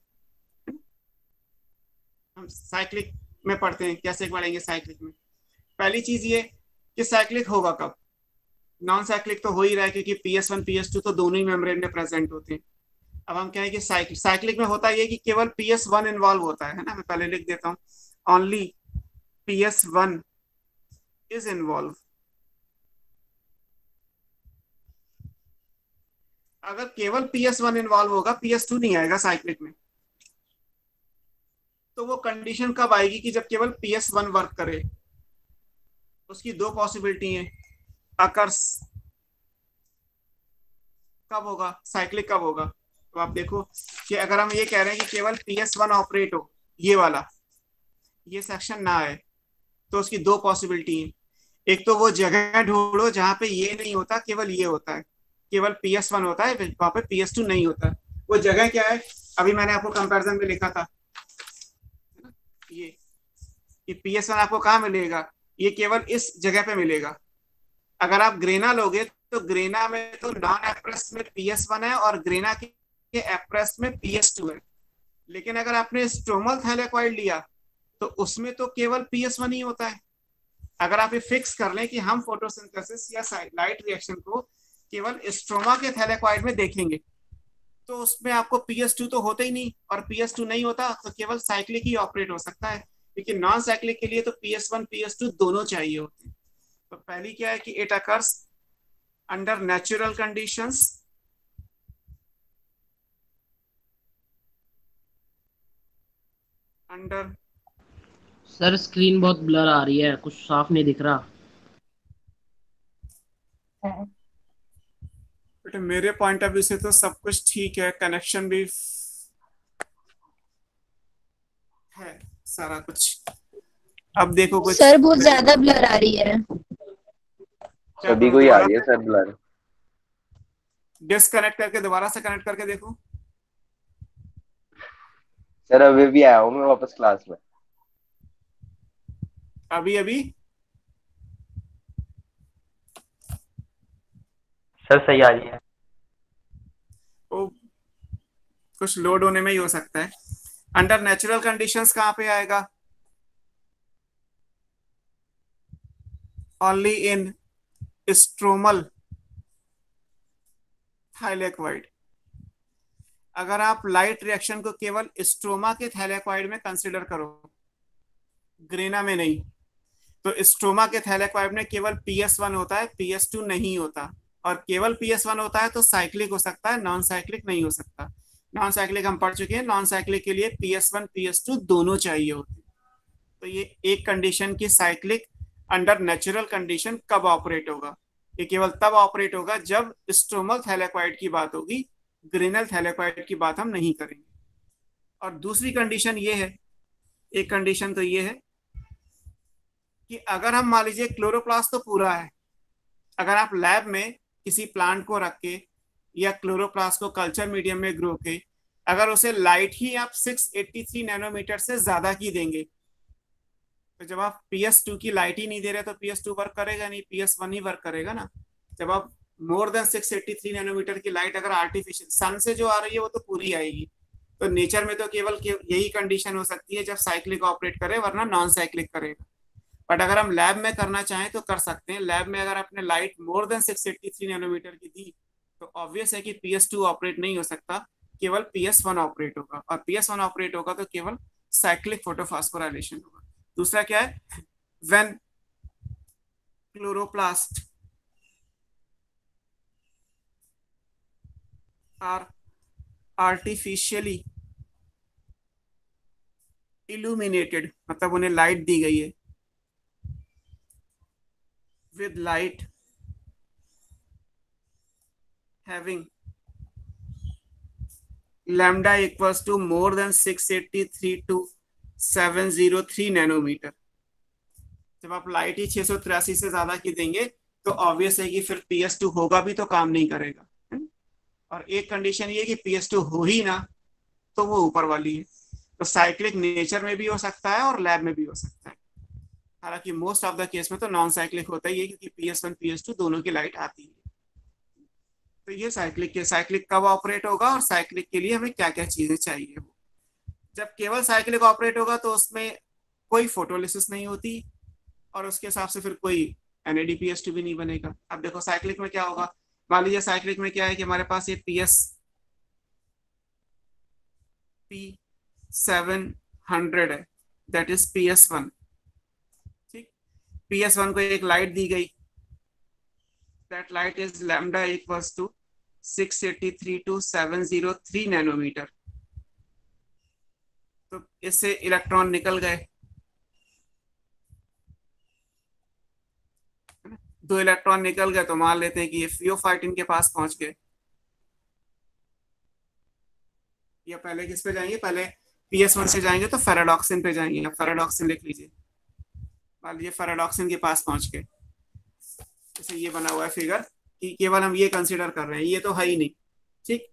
हम साइक्लिक में पढ़ते हैं, कैसे पढ़ेंगे साइक्लिक में। पहली चीज ये कि साइक्लिक होगा कब। नॉन साइक्लिक तो हो ही रहा है क्योंकि PS1 PS2 तो दोनों ही मेम्ब्रेन में प्रेजेंट होते हैं। अब हम क्या है कि साइक्लिक में होता ये कि केवल PS1 इन्वॉल्व होता है ना। मैं पहले लिख देता हूँ, ओनली PS1 इज इन्वॉल्व। अगर केवल PS1 इन्वॉल्व होगा, PS2 नहीं आएगा साइक्लिक में। तो वो कंडीशन कब आएगी कि जब केवल PS1 वर्क करे। उसकी दो पॉसिबिलिटी है, अकर्स कब होगा, साइक्लिक कब होगा। तो आप देखो कि अगर हम ये कह रहे हैं कि केवल PS1 ऑपरेट हो, ये वाला, ये सेक्शन ना आए, तो उसकी दो पॉसिबिलिटी है। एक तो वो जगह ढूंढो जहां पे ये नहीं होता, केवल ये होता है, केवल PS1 होता है, वहां पे PS2 नहीं होता है। वो जगह क्या है, अभी मैंने आपको कंपैरिजन में लिखा था, ये PS1 आपको कहाँ मिलेगा, ये केवल इस जगह पे मिलेगा। अगर आप ग्रेना लोगे तो ग्रेना में तो नॉन एप्रेस में PS1 है और ग्रेना के एप्रेस में PS2 है। लेकिन अगर आपने स्ट्रोमल थैलेकॉइड लिया तो उसमें तो केवल PS1 ही होता है। अगर आप ये फिक्स कर लें कि हम फोटोसिंथेसिस या लाइट रिएक्शन को केवल स्ट्रोमा के थैलेकॉइड में देखेंगे, तो उसमें आपको PS2 तो होता ही नहीं, और PS2 नहीं होता तो केवल साइक्लिक ही ऑपरेट हो सकता है। लेकिन नॉन साइक्लिक के लिए तो PS1 PS2 दोनों चाहिए होते हैं। तो पहली क्या है कि it occurs under natural conditions, under, sir screen बहुत ब्लर आ रही है, कुछ साफ नहीं दिख रहा। बेटे मेरे पॉइंट ऑफ व्यू से तो सब कुछ ठीक है, कनेक्शन भी है, सारा कुछ। अब देखो कुछ सर बहुत ज्यादा ब्लर आ रही है। सभी को ही आ रही है सर ब्लर। डिस्कनेक्ट करके दोबारा से कनेक्ट करके देखो। सर अभी भी आया हूँ मैं वापस क्लास में। अभी अभी सर सही आ रही है। वो कुछ लोड होने में ही हो सकता है। अंडर नेचुरल कंडीशंस कहाँ पे आएगा, ओनली इन स्ट्रोमल थैलेकॉइड। अगर आप लाइट रिएक्शन को केवल स्ट्रोमा के थैलेकॉइड में कंसिडर करो, ग्रेना में नहीं, तो स्ट्रोमा के थैलेकॉइड में केवल PS1 होता है, PS2 नहीं होता। और केवल PS1 होता है तो साइक्लिक हो सकता है, नॉन साइक्लिक नहीं हो सकता। नॉन साइक्लिक हम पढ़ चुके हैं, नॉन साइक्लिक के लिए PS1 PS2 दोनों चाहिए होते हैं। तो ये एक कंडीशन की साइक्लिक अंडर नेचुरल कंडीशन कब ऑपरेट होगा, ये केवल तब ऑपरेट होगा जब स्ट्रोमल थैलेकॉइड की बात होगी, ग्रेनल थैलेकॉइड की बात हम नहीं करेंगे। और दूसरी कंडीशन ये है, एक कंडीशन तो ये है कि अगर हम मान लीजिए क्लोरोप्लास्ट तो पूरा है, अगर आप लैब में किसी प्लांट को रख के या क्लोरोप्लास्ट को कल्चर मीडियम में ग्रो के अगर उसे लाइट ही आप 683 नैनोमीटर से ज्यादा की देंगे, तो जब आप PS2 की लाइट ही नहीं दे रहे तो PS2 वर्क करेगा नहीं, PS1 ही वर्क करेगा ना। जब आप मोर देन 683 नैनोमीटर की लाइट अगर आर्टिफिशियल सन से जो आ रही है वो तो पूरी आएगी। तो नेचर में तो केवल यही कंडीशन हो सकती है जब साइक्लिक ऑपरेट करे, वरना नॉन साइक्लिक करेगा। बट अगर हम लैब में करना चाहें तो कर सकते हैं। लैब में अगर आपने लाइट मोर देन 683 नैनोमीटर की दी तो ऑब्वियस है कि PS2 ऑपरेट नहीं हो सकता, केवल PS1 ऑपरेट होगा। और PS1 ऑपरेट होगा तो केवल साइक्लिक फोटोफॉस्फोराइलेशन होगा। दूसरा क्या है, when chloroplast are artificially illuminated, मतलब उन्हें लाइट दी गई है with light having lambda equals to more than 683 to 703 nanometre. जब आप लाइट ही 683 से ज्यादा की देंगे तो ऑब्वियस है कि फिर PS2 होगा भी तो काम नहीं करेगा। और एक कंडीशन ये कि PS2 हो ही ना तो वो ऊपर वाली है। तो साइक्लिक नेचर में भी हो सकता है और लैब में भी हो सकता है। हालांकि मोस्ट ऑफ द केस में तो नॉन साइक्लिक होता ही है, क्योंकि PS1 PS2 दोनों की लाइट आती है। तो ये साइक्लिक कब ऑपरेट होगा और साइक्लिक के लिए हमें क्या क्या चीजें चाहिए। जब केवल साइक्लिक ऑपरेट होगा तो उसमें कोई फोटोलिसिस नहीं होती और उसके हिसाब से फिर कोई NADPH2 भी नहीं बनेगा। अब देखो साइक्लिक में क्या होगा, मान लीजिए साइक्लिक में क्या है कि हमारे पास ये P700 है, दैट इज PS1। ठीक, PS1 को एक लाइट दी गई, that light is lambda equals to 6832703 nanometre. तो इससे इलेक्ट्रॉन निकल गए, 2 इलेक्ट्रॉन निकल गए, तो मान लेते हैं कि ये फियोफाइटिन के पास पहुंच गए। या पहले किस पे जाएंगे, पहले PS1 से जाएंगे तो फेराडॉक्सिन पे जाएंगे। अब फेराडॉक्सिन लिख लीजिए, मान लीजिए फेराडॉक्सिन के पास पहुंच गए। जैसे ये बना हुआ है फिगर कि केवल हम ये कंसीडर कर रहे हैं, ये तो है ही नहीं। ठीक,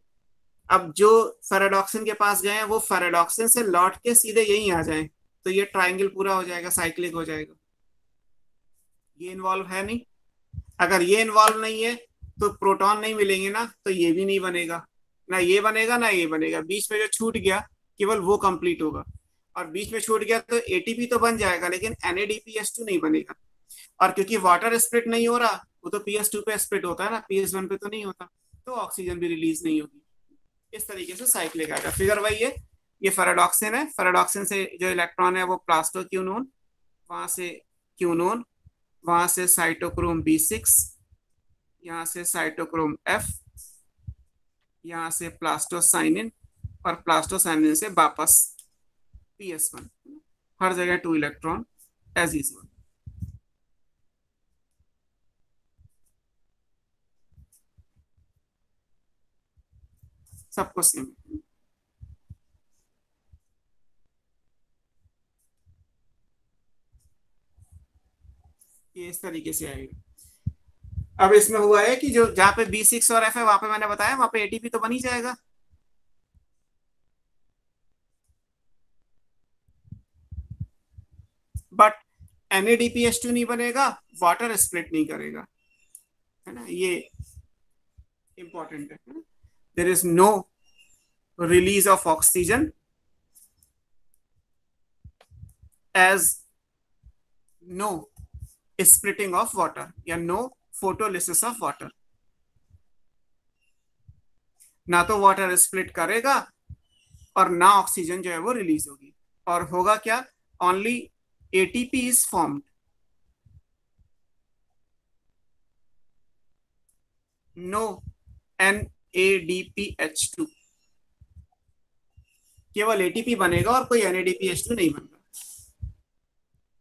अब जो फेराडॉक्सिन के पास गए हैं वो फेराडॉक्सिन से लौट के सीधे यहीं आ जाए, तो ये ट्राइंगल पूरा हो जाएगा, साइक्लिक हो जाएगा। ये इन्वॉल्व है नहीं, अगर ये इन्वॉल्व नहीं है तो प्रोटॉन नहीं मिलेंगे ना, तो ये भी नहीं बनेगा, ना ये बनेगा ना ये बनेगा। बीच में जो छूट गया केवल वो कंप्लीट होगा, और बीच में छूट गया तो ATP तो बन जाएगा लेकिन NADPH2 नहीं बनेगा। और क्योंकि वाटर स्प्लिट नहीं हो रहा, वो तो PS2 पे स्प्लिट होता है ना, PS1 पे तो नहीं होता, तो ऑक्सीजन भी रिलीज नहीं होगी। इस तरीके से साइक्लिक आएगा। फिगर वही है, ये फेराडॉक्सिन है, फेराडॉक्सिन से जो इलेक्ट्रॉन है वो प्लास्टोक्यूनोन, वहां से क्यूनोन, वहां से साइटोक्रोम B6, यहाँ से साइटोक्रोम F, यहाँ से प्लास्टोसाइनिन, और प्लास्टोसाइनिन से वापस PS1। हर जगह 2 इलेक्ट्रॉन एज यूजुअल। सबको सेम। ये इस तरीके से आएगा। अब इसमें हुआ है कि जो जहां पे B6 और F है वहां पे मैंने बताया वहां पे ATP तो बन ही जाएगा, बट NADPH2 नहीं बनेगा, वाटर स्प्लिट नहीं करेगा, है ना, ये इंपॉर्टेंट है ना? There is no release of oxygen as no splitting of water या नो फोटोलिसिस ऑफ वाटर। ना तो वाटर स्प्लिट करेगा और ना ऑक्सीजन जो है वो रिलीज होगी, और होगा क्या, only ATP is formed, no NADPH2। केवल ATP बनेगा और कोई NADPH2 नहीं बनेगा।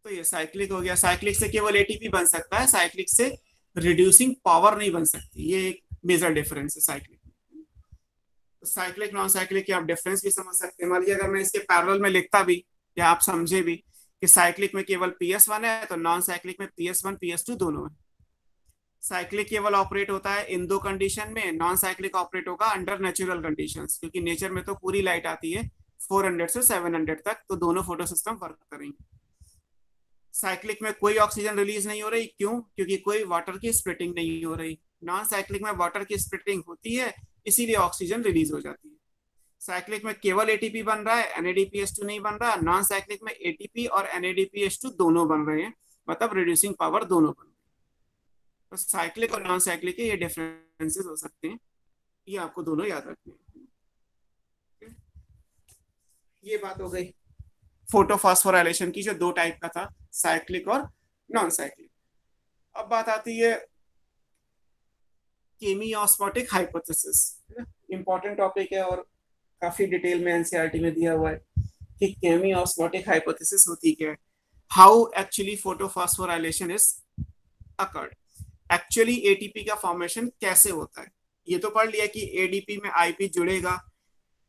तो ये साइक्लिक हो गया। साइक्लिक से केवल ATP बन सकता है, साइक्लिक से रिड्यूसिंग पावर नहीं बन सकती, ये एक मेजर डिफरेंस है साइक्लिक में। तो साइक्लिक नॉन साइक्लिक के आप डिफरेंस भी समझ सकते हैं। मान लीजिए अगर मैं इसके पैरेलल में लिखता भी या आप समझे भी कि साइक्लिक में केवल PS1 है, तो नॉन साइक्लिक में PS1 PS2 दोनों है। साइक्लिक केवल ऑपरेट होता है इन 2 कंडीशन में, नॉन साइक्लिक ऑपरेट होगा अंडर नेचुरल कंडीशंस, क्योंकि नेचर में तो पूरी लाइट आती है 400 से 700 तक, तो दोनों फोटो सिस्टम वर्क करेंगे। साइक्लिक में कोई ऑक्सीजन रिलीज नहीं हो रही, क्यों, क्योंकि कोई वाटर की स्प्लिटिंग नहीं हो रही। नॉन साइक्लिक में वाटर की स्प्लिटिंग होती है, इसीलिए ऑक्सीजन रिलीज हो जाती है। साइक्लिक में केवल ATP बन रहा है, NADPH2 नहीं बन रहा। नॉन साइक्लिक में ATP और NADPH2 दोनों बन रहे हैं, मतलब रिड्यूसिंग पावर दोनों बन रही है। तो साइक्लिक और नॉन साइक्लिक के ये डिफरेंसेस हो सकते हैं, ये आपको दोनों याद रखने हैं। ये बात हो गई फोटोफॉस्फोराइलेशन की, जो 2 टाइप का था, साइक्लिक और नॉन साइक्लिक। अब बात आती है केमियोस्मोटिक हाइपोथेसिस, इंपॉर्टेंट टॉपिक है और काफी डिटेल में एनसीईआरटी में दिया हुआ है कि केमियोस्मोटिक हाइपोथेसिस होती क्या है, how actually photophosphorylation is occurred, actually ATP का फॉर्मेशन कैसे होता है। ये तो पढ़ लिया कि ADP में IP जुड़ेगा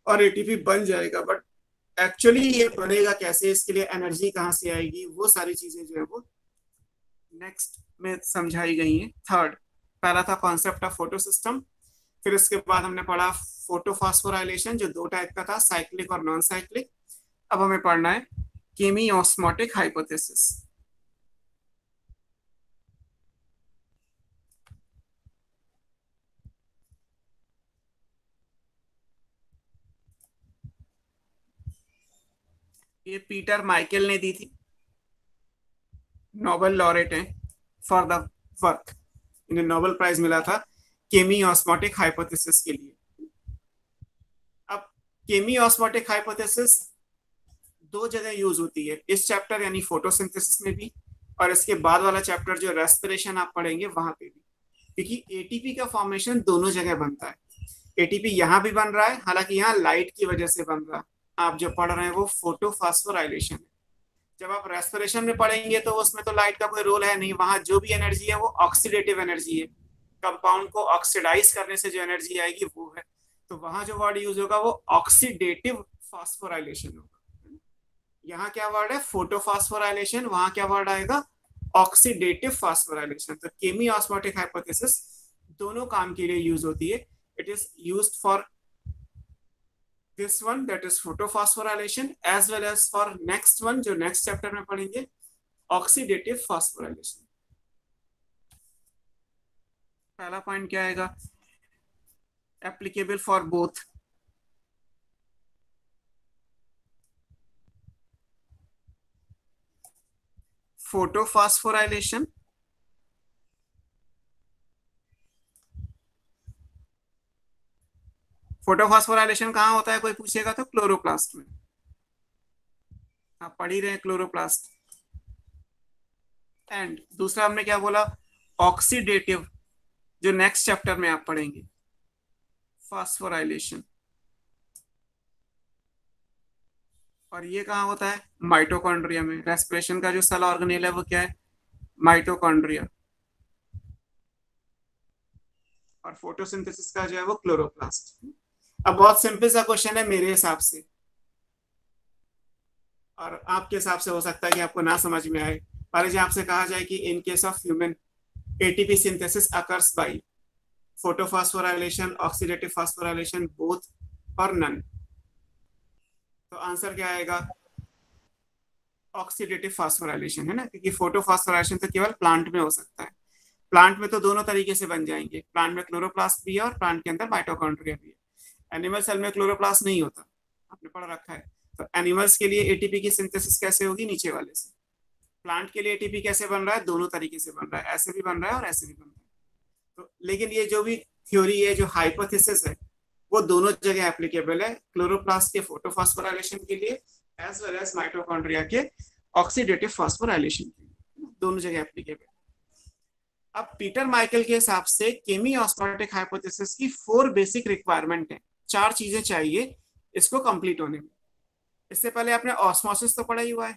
और ATP बन जाएगा, बट एक्चुअली ये बनेगा कैसे, इसके लिए एनर्जी कहाँ से आएगी, वो सारी चीजें जो है वो नेक्स्ट में समझाई गई हैं। थर्ड, पहला था कॉन्सेप्ट ऑफ फोटो सिस्टम, फिर इसके बाद हमने पढ़ा फोटोफॉस्फोराइलेशन जो 2 टाइप का था, साइक्लिक और नॉन साइक्लिक। अब हमें पढ़ना है केमियोस्मोटिक हाइपोथेसिस। ये पीटर माइकल ने दी थी, नोबेल लॉरेट हैं फॉर द वर्क, इन्हें नोबेल प्राइज मिला था केमियोस्मोटिक हाइपोथेसिस के लिए। अब केमी ऑस्मोटिक हाइपोथेसिस दो जगह यूज होती है, इस चैप्टर यानी फोटोसिंथेसिस में भी, और इसके बाद वाला चैप्टर जो रेस्पिरेशन आप पढ़ेंगे वहां पे भी, क्योंकि एटीपी का फॉर्मेशन दोनों जगह बनता है। एटीपी यहाँ भी बन रहा है, हालांकि यहाँ लाइट की वजह से बन रहा है। आप जो पढ़ रहे हैं वो फोटोफॉस्फोराइलेशन है। जब आप रेस्पिरेशन में पढ़ेंगे तो उसमें तो लाइट का कोई रोल है नहीं, वहां जो भी एनर्जी है वो ऑक्सीडेटिव एनर्जी है, कंपाउंड को ऑक्सीडाइज करने से जो एनर्जी आएगी वो है। तो वहां जो वर्ड यूज होगा वो ऑक्सीडेटिव फॉस्फोराइलेशन होगा। यहाँ क्या वर्ड है? फोटोफॉस्फोराइलेशन। वहां क्या वर्ड आएगा? Oxidative phosphorylation. तो केमी ऑस्मोटिक हाइपोथेसिस दोनों काम के लिए यूज होती है। It is used for this one, that is photophosphorylation, as well as for next one जो next chapter में पढ़ेंगे, oxidative phosphorylation। पहला पॉइंट क्या आएगा? applicable for both। photophosphorylation photophosphorylation कहाँ होता है कोई पूछेगा तो क्लोरोप्लास्ट में। आप पढ़ ही रहे हैं क्लोरोप्लास्ट। एंड दूसरा हमने क्या बोला? ऑक्सीडेटिव, जो नेक्स्ट चैप्टर में आप पढ़ेंगे, फॉस्फोराइलेशन। और ये कहाँ होता है? माइटोकॉन्ड्रिया में। रेस्पिरेशन का जो सेल ऑर्गेनेल है वो क्या है? माइटोकॉन्ड्रिया। और फोटोसिंथेसिस का जो है वो क्लोरोप्लास्ट। अब बहुत सिंपल सा क्वेश्चन है मेरे हिसाब से, और आपके हिसाब से हो सकता है कि आपको ना समझ में आए। मान लीजिए आपसे कहा जाए कि in case of human ATP synthesis occurs by photophosphorylation, oxidative phosphorylation, both और नन। तो आंसर क्या आएगा? ऑक्सीडेटिव फॉस्फोराइलेशन है ना, क्योंकि फोटोफॉस्फोराइलेशन तो केवल प्लांट में हो सकता है। प्लांट में तो दोनों तरीके से बन जाएंगे, प्लांट में क्लोरोप्लास्ट भी है और प्लांट के अंदर माइटोकॉन्ड्रिया भी है। एनिमल सेल में क्लोरोप्लास्ट नहीं होता, आपने पढ़ रखा है। तो एनिमल्स के लिए एटीपी की सिंथेसिस कैसे होगी? नीचे वाले से। प्लांट के लिए एटीपी कैसे बन रहा है? दोनों तरीके से बन रहा है, ऐसे भी बन रहा है और ऐसे भी बन रहा है। तो लेकिन ये जो भी थ्योरी है, जो हाइपोथेसिस है, वो दोनों जगह एप्लीकेबल है, क्लोरोप्लास्ट के फोटोफॉस्फोराइलेशन के लिए एज वेल एज माइटोकॉन्ड्रिया के ऑक्सीडेटिव फॉस्फोराइलेशन के लिए, दोनों जगह एप्लीकेबल। अब पीटर माइकल के हिसाब से केमी ऑस्मोटिक हाइपोथेसिस की 4 बेसिक रिक्वायरमेंट है, 4 चीजें चाहिए इसको कंप्लीट होने में। इससे पहले आपने ऑस्मोसिस तो पढ़ा ही हुआ है,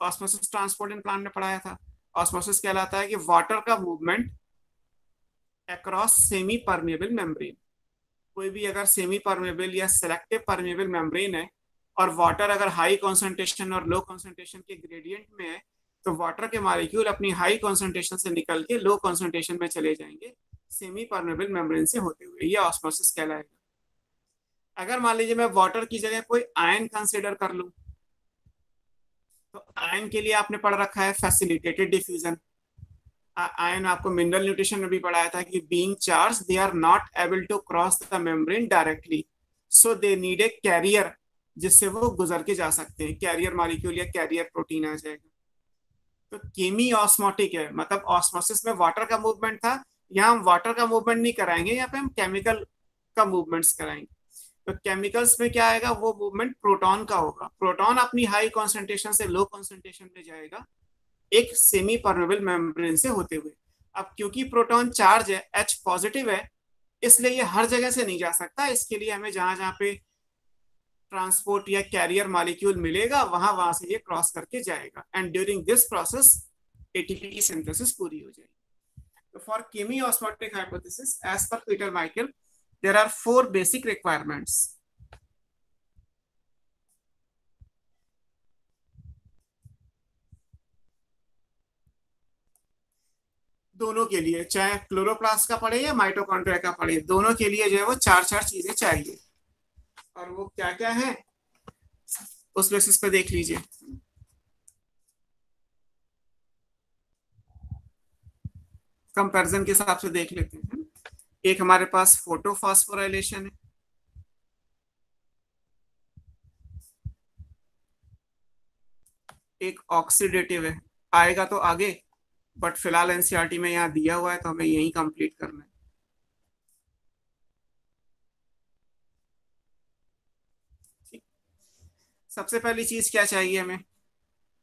ऑस्मोसिस ट्रांसपोर्ट इन प्लांट में पढ़ाया था। ऑस्मोसिस कहलाता है कि वाटर का movement across semi permeable membrane. कोई भी अगर सेमी परमेबल या सिलेक्टिव परमेबल मेम्ब्रेन है और वाटर अगर हाई कॉन्सेंट्रेशन और लो कॉन्सेंट्रेशन के ग्रेडियंट में है, तो वाटर के मॉलिक्यूल अपनी हाई कॉन्सेंट्रेशन से निकल के लो कॉन्सेंट्रेशन में चले जाएंगे सेमी परमेबल मेम्ब्रेन से होते हुए। ये ऑस्मोसिस कहलाएगा। अगर मान लीजिए मैं वाटर की जगह कोई आयन कंसिडर कर लूं, तो आयन के लिए आपने पढ़ रखा है फैसिलिटेटेड डिफ्यूजन। आयन आपको मिनरल न्यूट्रिशन में भी पढ़ाया था कि being charge they are not able to cross the membrane directly, so they need a carrier जिससे वो गुजर के जा सकते हैं। कैरियर मॉलिक्यूल या कैरियर प्रोटीन आ जाएगा। तो केमी ऑस्मोटिक है, मतलब ऑस्मोसिस में वाटर का मूवमेंट था, यहाँ हम वाटर का मूवमेंट नहीं कराएंगे, यहाँ पे हम केमिकल का मूवमेंट्स कराएंगे। तो केमिकल्स में क्या आएगा? वो मूवमेंट प्रोटॉन का होगा। प्रोटॉन अपनी हाई कॉन्सेंट्रेशन से लो कॉन्सेंट्रेशन में जाएगा एक सेमी परमेबल मेम्ब्रेन से होते हुए। अब क्योंकि प्रोटॉन चार्ज है, H पॉजिटिव है, इसलिए ये हर जगह से नहीं जा सकता। इसके लिए हमें जहां जहां पे ट्रांसपोर्ट या कैरियर मॉलिक्यूल मिलेगा वहां वहां से ये क्रॉस करके जाएगा, and during this process ATP की सिंथेसिस पूरी हो जाएगी। तो for chemiosmotic hypothesis as per Peter Michael there are 4 basic requirements। दोनों के लिए, चाहे क्लोरोप्लास्ट का पढ़े या माइटोकॉन्ड्रिया का पढ़े, दोनों के लिए जो है वो 4 चीजें चाहिए। और वो क्या क्या है उस बेसिस पे देख लीजिए। कंपैरिजन के हिसाब से देख लेते हैं। एक हमारे पास फोटोफॉस्फोराइलेशन है, एक ऑक्सीडेटिव है। आएगा तो आगे, बट फिलहाल एनसीईआरटी में यहाँ दिया हुआ है तो हमें यही कंप्लीट करना है। सबसे पहली चीज क्या चाहिए हमें?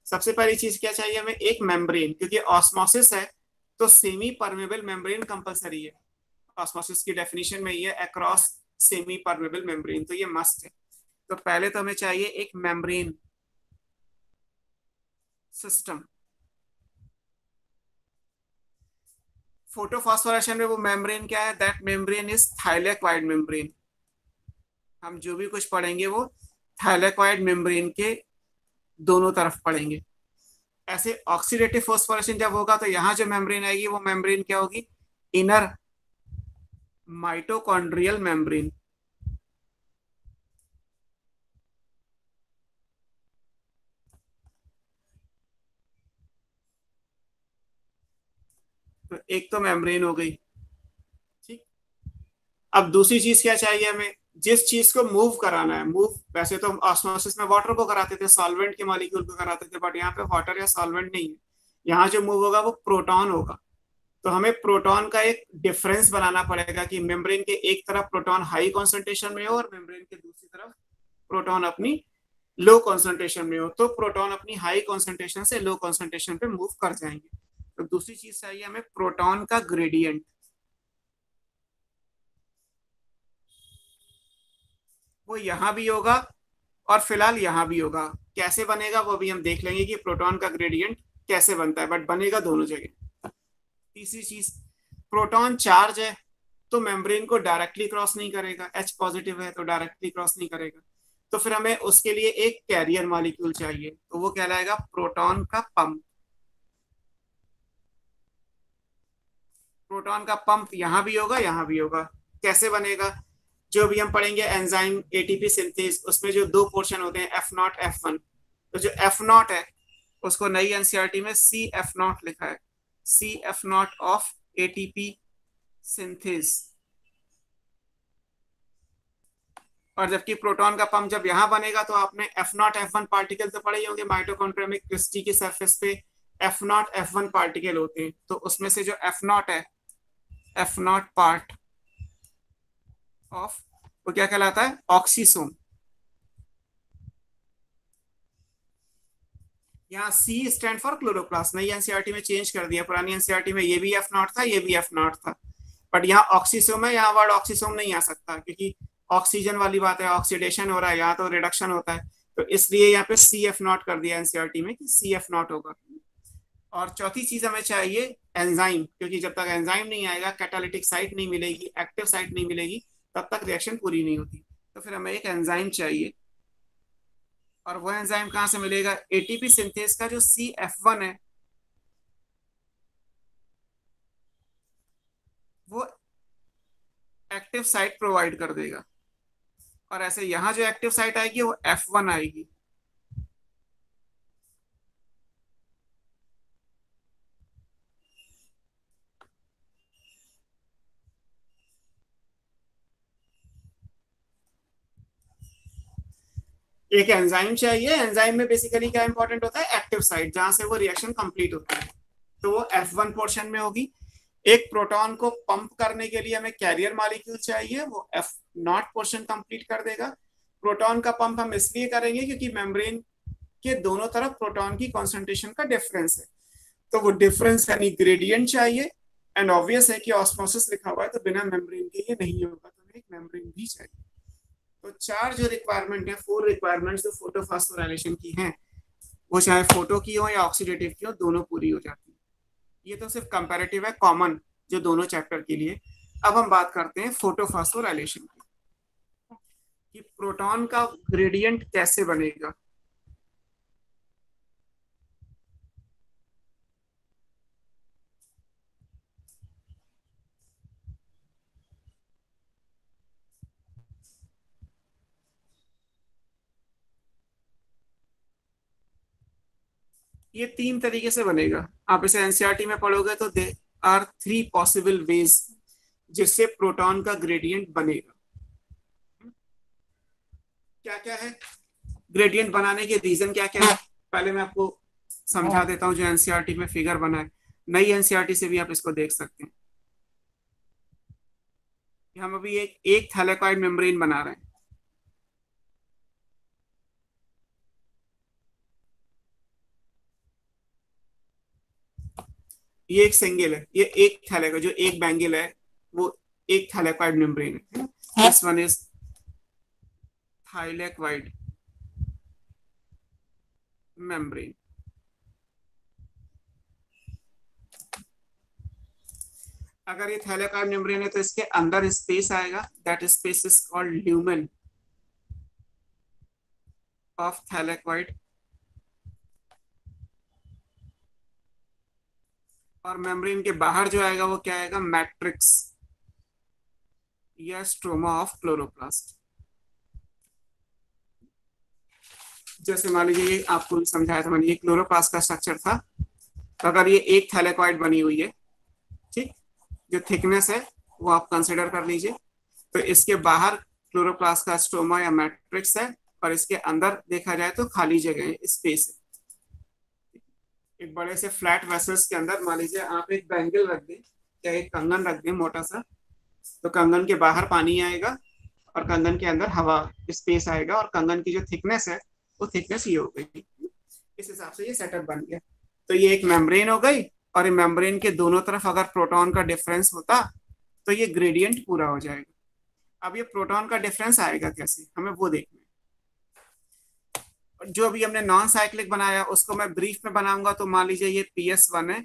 सबसे पहली चीज क्या चाहिए हमें? एक मेम्ब्रेन, क्योंकि ऑस्मोसिस है तो सेमी परमेबल मेम्ब्रेन कंपलसरी है। ऑस्मोसिस की डेफिनेशन में ये अक्रॉस सेमी परमेबल मेम्ब्रेन, तो ये मस्ट है। तो पहले तो हमें चाहिए एक मेम्ब्रेन सिस्टम। फोटोफॉस्फोरेशन में वो मेम्ब्रेन क्या है? That membrane is thylakoid membrane. हम जो भी कुछ पढ़ेंगे वो थाइलेक्वाइड मेम्ब्रेन के दोनों तरफ पढ़ेंगे। ऐसे ऑक्सीडेटिव फोस्फोरेशन जब होगा तो यहाँ जो मेम्ब्रेन आएगी वो मेम्ब्रेन क्या होगी? Inner mitochondrial membrane. तो एक तो मेम्ब्रेन हो गई, ठीक। अब दूसरी चीज क्या चाहिए हमें? जिस चीज को मूव कराना है, मूव वैसे तो हम ऑस्मोसिस में वाटर को कराते थे, सॉल्वेंट के मॉलिक्यूल को कराते थे, बट यहाँ पे वाटर या सॉल्वेंट नहीं है। यहाँ जो मूव होगा वो प्रोटॉन होगा। तो हमें प्रोटॉन का एक डिफरेंस बनाना पड़ेगा कि मेम्ब्रेन के एक तरफ प्रोटॉन हाई कॉन्सेंट्रेशन में हो और मेम्ब्रेन के दूसरी तरफ प्रोटॉन अपनी लो कॉन्सेंट्रेशन में हो। तो प्रोटॉन अपनी हाई कॉन्सेंट्रेशन से लो कॉन्सेंट्रेशन पे मूव कर जाएंगे। तो दूसरी चीज चाहिए हमें प्रोटॉन का ग्रेडियंट। वो यहां भी होगा और फिलहाल यहां भी होगा। कैसे बनेगा वो भी हम देख लेंगे कि प्रोटॉन का ग्रेडियंट कैसे बनता है, बट बनेगा दोनों जगह। तीसरी चीज, प्रोटॉन चार्ज है तो मेम्ब्रेन को डायरेक्टली क्रॉस नहीं करेगा, एच पॉजिटिव है तो डायरेक्टली क्रॉस नहीं करेगा। तो फिर हमें उसके लिए एक कैरियर मॉलिक्यूल चाहिए, तो वो कहलाएगा प्रोटॉन का पंप। प्रोटॉन का पंप यहां भी होगा यहां भी होगा। कैसे बनेगा? जो भी हम पढ़ेंगे एंजाइम एटीपी सिंथेस, उसमें जो दो पोर्शन होते हैं एफ नॉट एफ वन, तो जो एफ नॉट है उसको नई एनसीईआरटी में सी एफ नॉट लिखा है, C F naught of ATP synthase. और जबकि प्रोटॉन का पंप जब यहां बनेगा तो आपने F not F one particle तो पढ़े ही होंगे, माइटोकॉन्ड्रिया में क्रिस्टी की सरफेस पे F not F one particle होते हैं। तो उसमें से जो एफ नॉट है, एफ नॉट पार्ट ऑफ, वो क्या कहलाता है? ऑक्सीसोम। यहाँ सी स्टैंड फॉर क्लोरोप्लास्ट, नई एनसीईआरटी में चेंज कर दिया, पुरानी एनसीईआरटी में ये भी एफ नॉट था ये भी एफ नॉट था। बट यहाँ ऑक्सीसोम है, यहाँ वर्ड ऑक्सीसोम नहीं आ सकता क्योंकि ऑक्सीजन वाली बात है, ऑक्सीडेशन हो रहा है, यहाँ तो रिडक्शन होता है। तो इसलिए यहाँ पे सी एफ नॉट कर दिया एनसीईआरटी में कि सी एफ नॉट होगा। और चौथी चीज हमें चाहिए एंजाइम, क्योंकि जब तक एंजाइम नहीं आएगा, कैटालिटिक साइट नहीं मिलेगी, एक्टिव साइट नहीं मिलेगी, तब तक रिएक्शन पूरी नहीं होती। तो फिर हमें एक एंजाइम चाहिए। और वो एंजाइम कहाँ से मिलेगा? एटीपी सिंथेस का जो सी एफ वन है वो एक्टिव साइट प्रोवाइड कर देगा। और ऐसे यहाँ जो एक्टिव साइट आएगी वो एफ वन आएगी। एक एंजाइम चाहिए। एंजाइम में बेसिकली क्या इंपॉर्टेंट होता है? एक्टिव साइट, जहां से वो रिएक्शन कंप्लीट होती है, तो वो एफ वन पोर्शन में होगी। एक प्रोटॉन को पंप करने के लिए हमें कैरियर मॉलिक्यूल चाहिए, वो एफ नॉट पोर्शन कंप्लीट कर देगा। प्रोटॉन का पंप हम इसलिए करेंगे क्योंकि मेम्ब्रेन के दोनों तरफ प्रोटॉन की कॉन्सेंट्रेशन का डिफरेंस है, तो वो डिफरेंस यानी ग्रेडियंट चाहिए। एंड ऑब्वियस है कि ऑस्मोसिस लिखा हुआ है तो बिना मेम्ब्रेन के ये नहीं होगा, तो हमें एक मेम्ब्रेन भी चाहिए। तो चार जो रिक्वायरमेंट है, फोर रिक्वायरमेंट्स जो फोटोफॉस्फोराइलेशन की हैं, वो चाहे फोटो की हो या ऑक्सीडेटिव की हो, दोनों पूरी हो जाती है। ये तो सिर्फ कंपैरेटिव है, कॉमन जो दोनों चैप्टर के लिए। अब हम बात करते हैं फोटोफॉस्फोराइलेशन की, कि प्रोटॉन का ग्रेडियंट कैसे बनेगा। ये तीन तरीके से बनेगा। आप इसे एनसीईआरटी में पढ़ोगे तो they are three possible ways जिससे प्रोटॉन का ग्रेडियंट बनेगा। क्या क्या है ग्रेडियंट बनाने के रीजन? क्या क्या है पहले मैं आपको समझा देता हूं। जो एनसीईआरटी में फिगर बना है, नई एनसीईआरटी से भी आप इसको देख सकते हैं। हम अभी एक थैलेकॉइड मेम्ब्रेन बना रहे हैं। ये एक सिंगल है, ये एक थैलेक जो एक बैंगल है वो एक थैलेकॉइड मेम्ब्रेन है। This one is thylakoid membrane. अगर ये थैलेकॉइड मेम्ब्रेन है तो इसके अंदर स्पेस आएगा, that space is called lumen of thylakoid. और मेम्ब्रेन के बाहर जो आएगा वो क्या आएगा, मैट्रिक्स या स्ट्रोमा ऑफ क्लोरोप्लास्ट। जैसे मान लीजिए ये आपको समझाया था मैंने, ये क्लोरोप्लास्ट का स्ट्रक्चर था। तो अगर ये एक थैलेकॉइड बनी हुई है, ठीक, जो थिकनेस है वो आप कंसिडर कर लीजिए, तो इसके बाहर क्लोरोप्लास्ट का स्ट्रोमा या मैट्रिक्स है और इसके अंदर देखा जाए तो खाली जगह है, स्पेस है। एक बड़े से फ्लैट वेसल्स के अंदर मान लीजिए आप एक बैंगल रख दें या एक कंगन रख दें मोटा सा, तो कंगन के बाहर पानी आएगा और कंगन के अंदर हवा स्पेस आएगा और कंगन की जो थिकनेस है वो थिकनेस ये हो गई। इस हिसाब से ये सेटअप बन गया। तो ये एक मेम्ब्रेन हो गई और ये मेम्ब्रेन के दोनों तरफ अगर प्रोटॉन का डिफरेंस होता तो ये ग्रेडियंट पूरा हो जाएगा। अब ये प्रोटॉन का डिफरेंस आएगा कैसे, हमें वो देखना है। जो अभी हमने नॉन साइक्लिक बनाया उसको मैं ब्रीफ में बनाऊंगा। तो मान लीजिए ये PS1 है,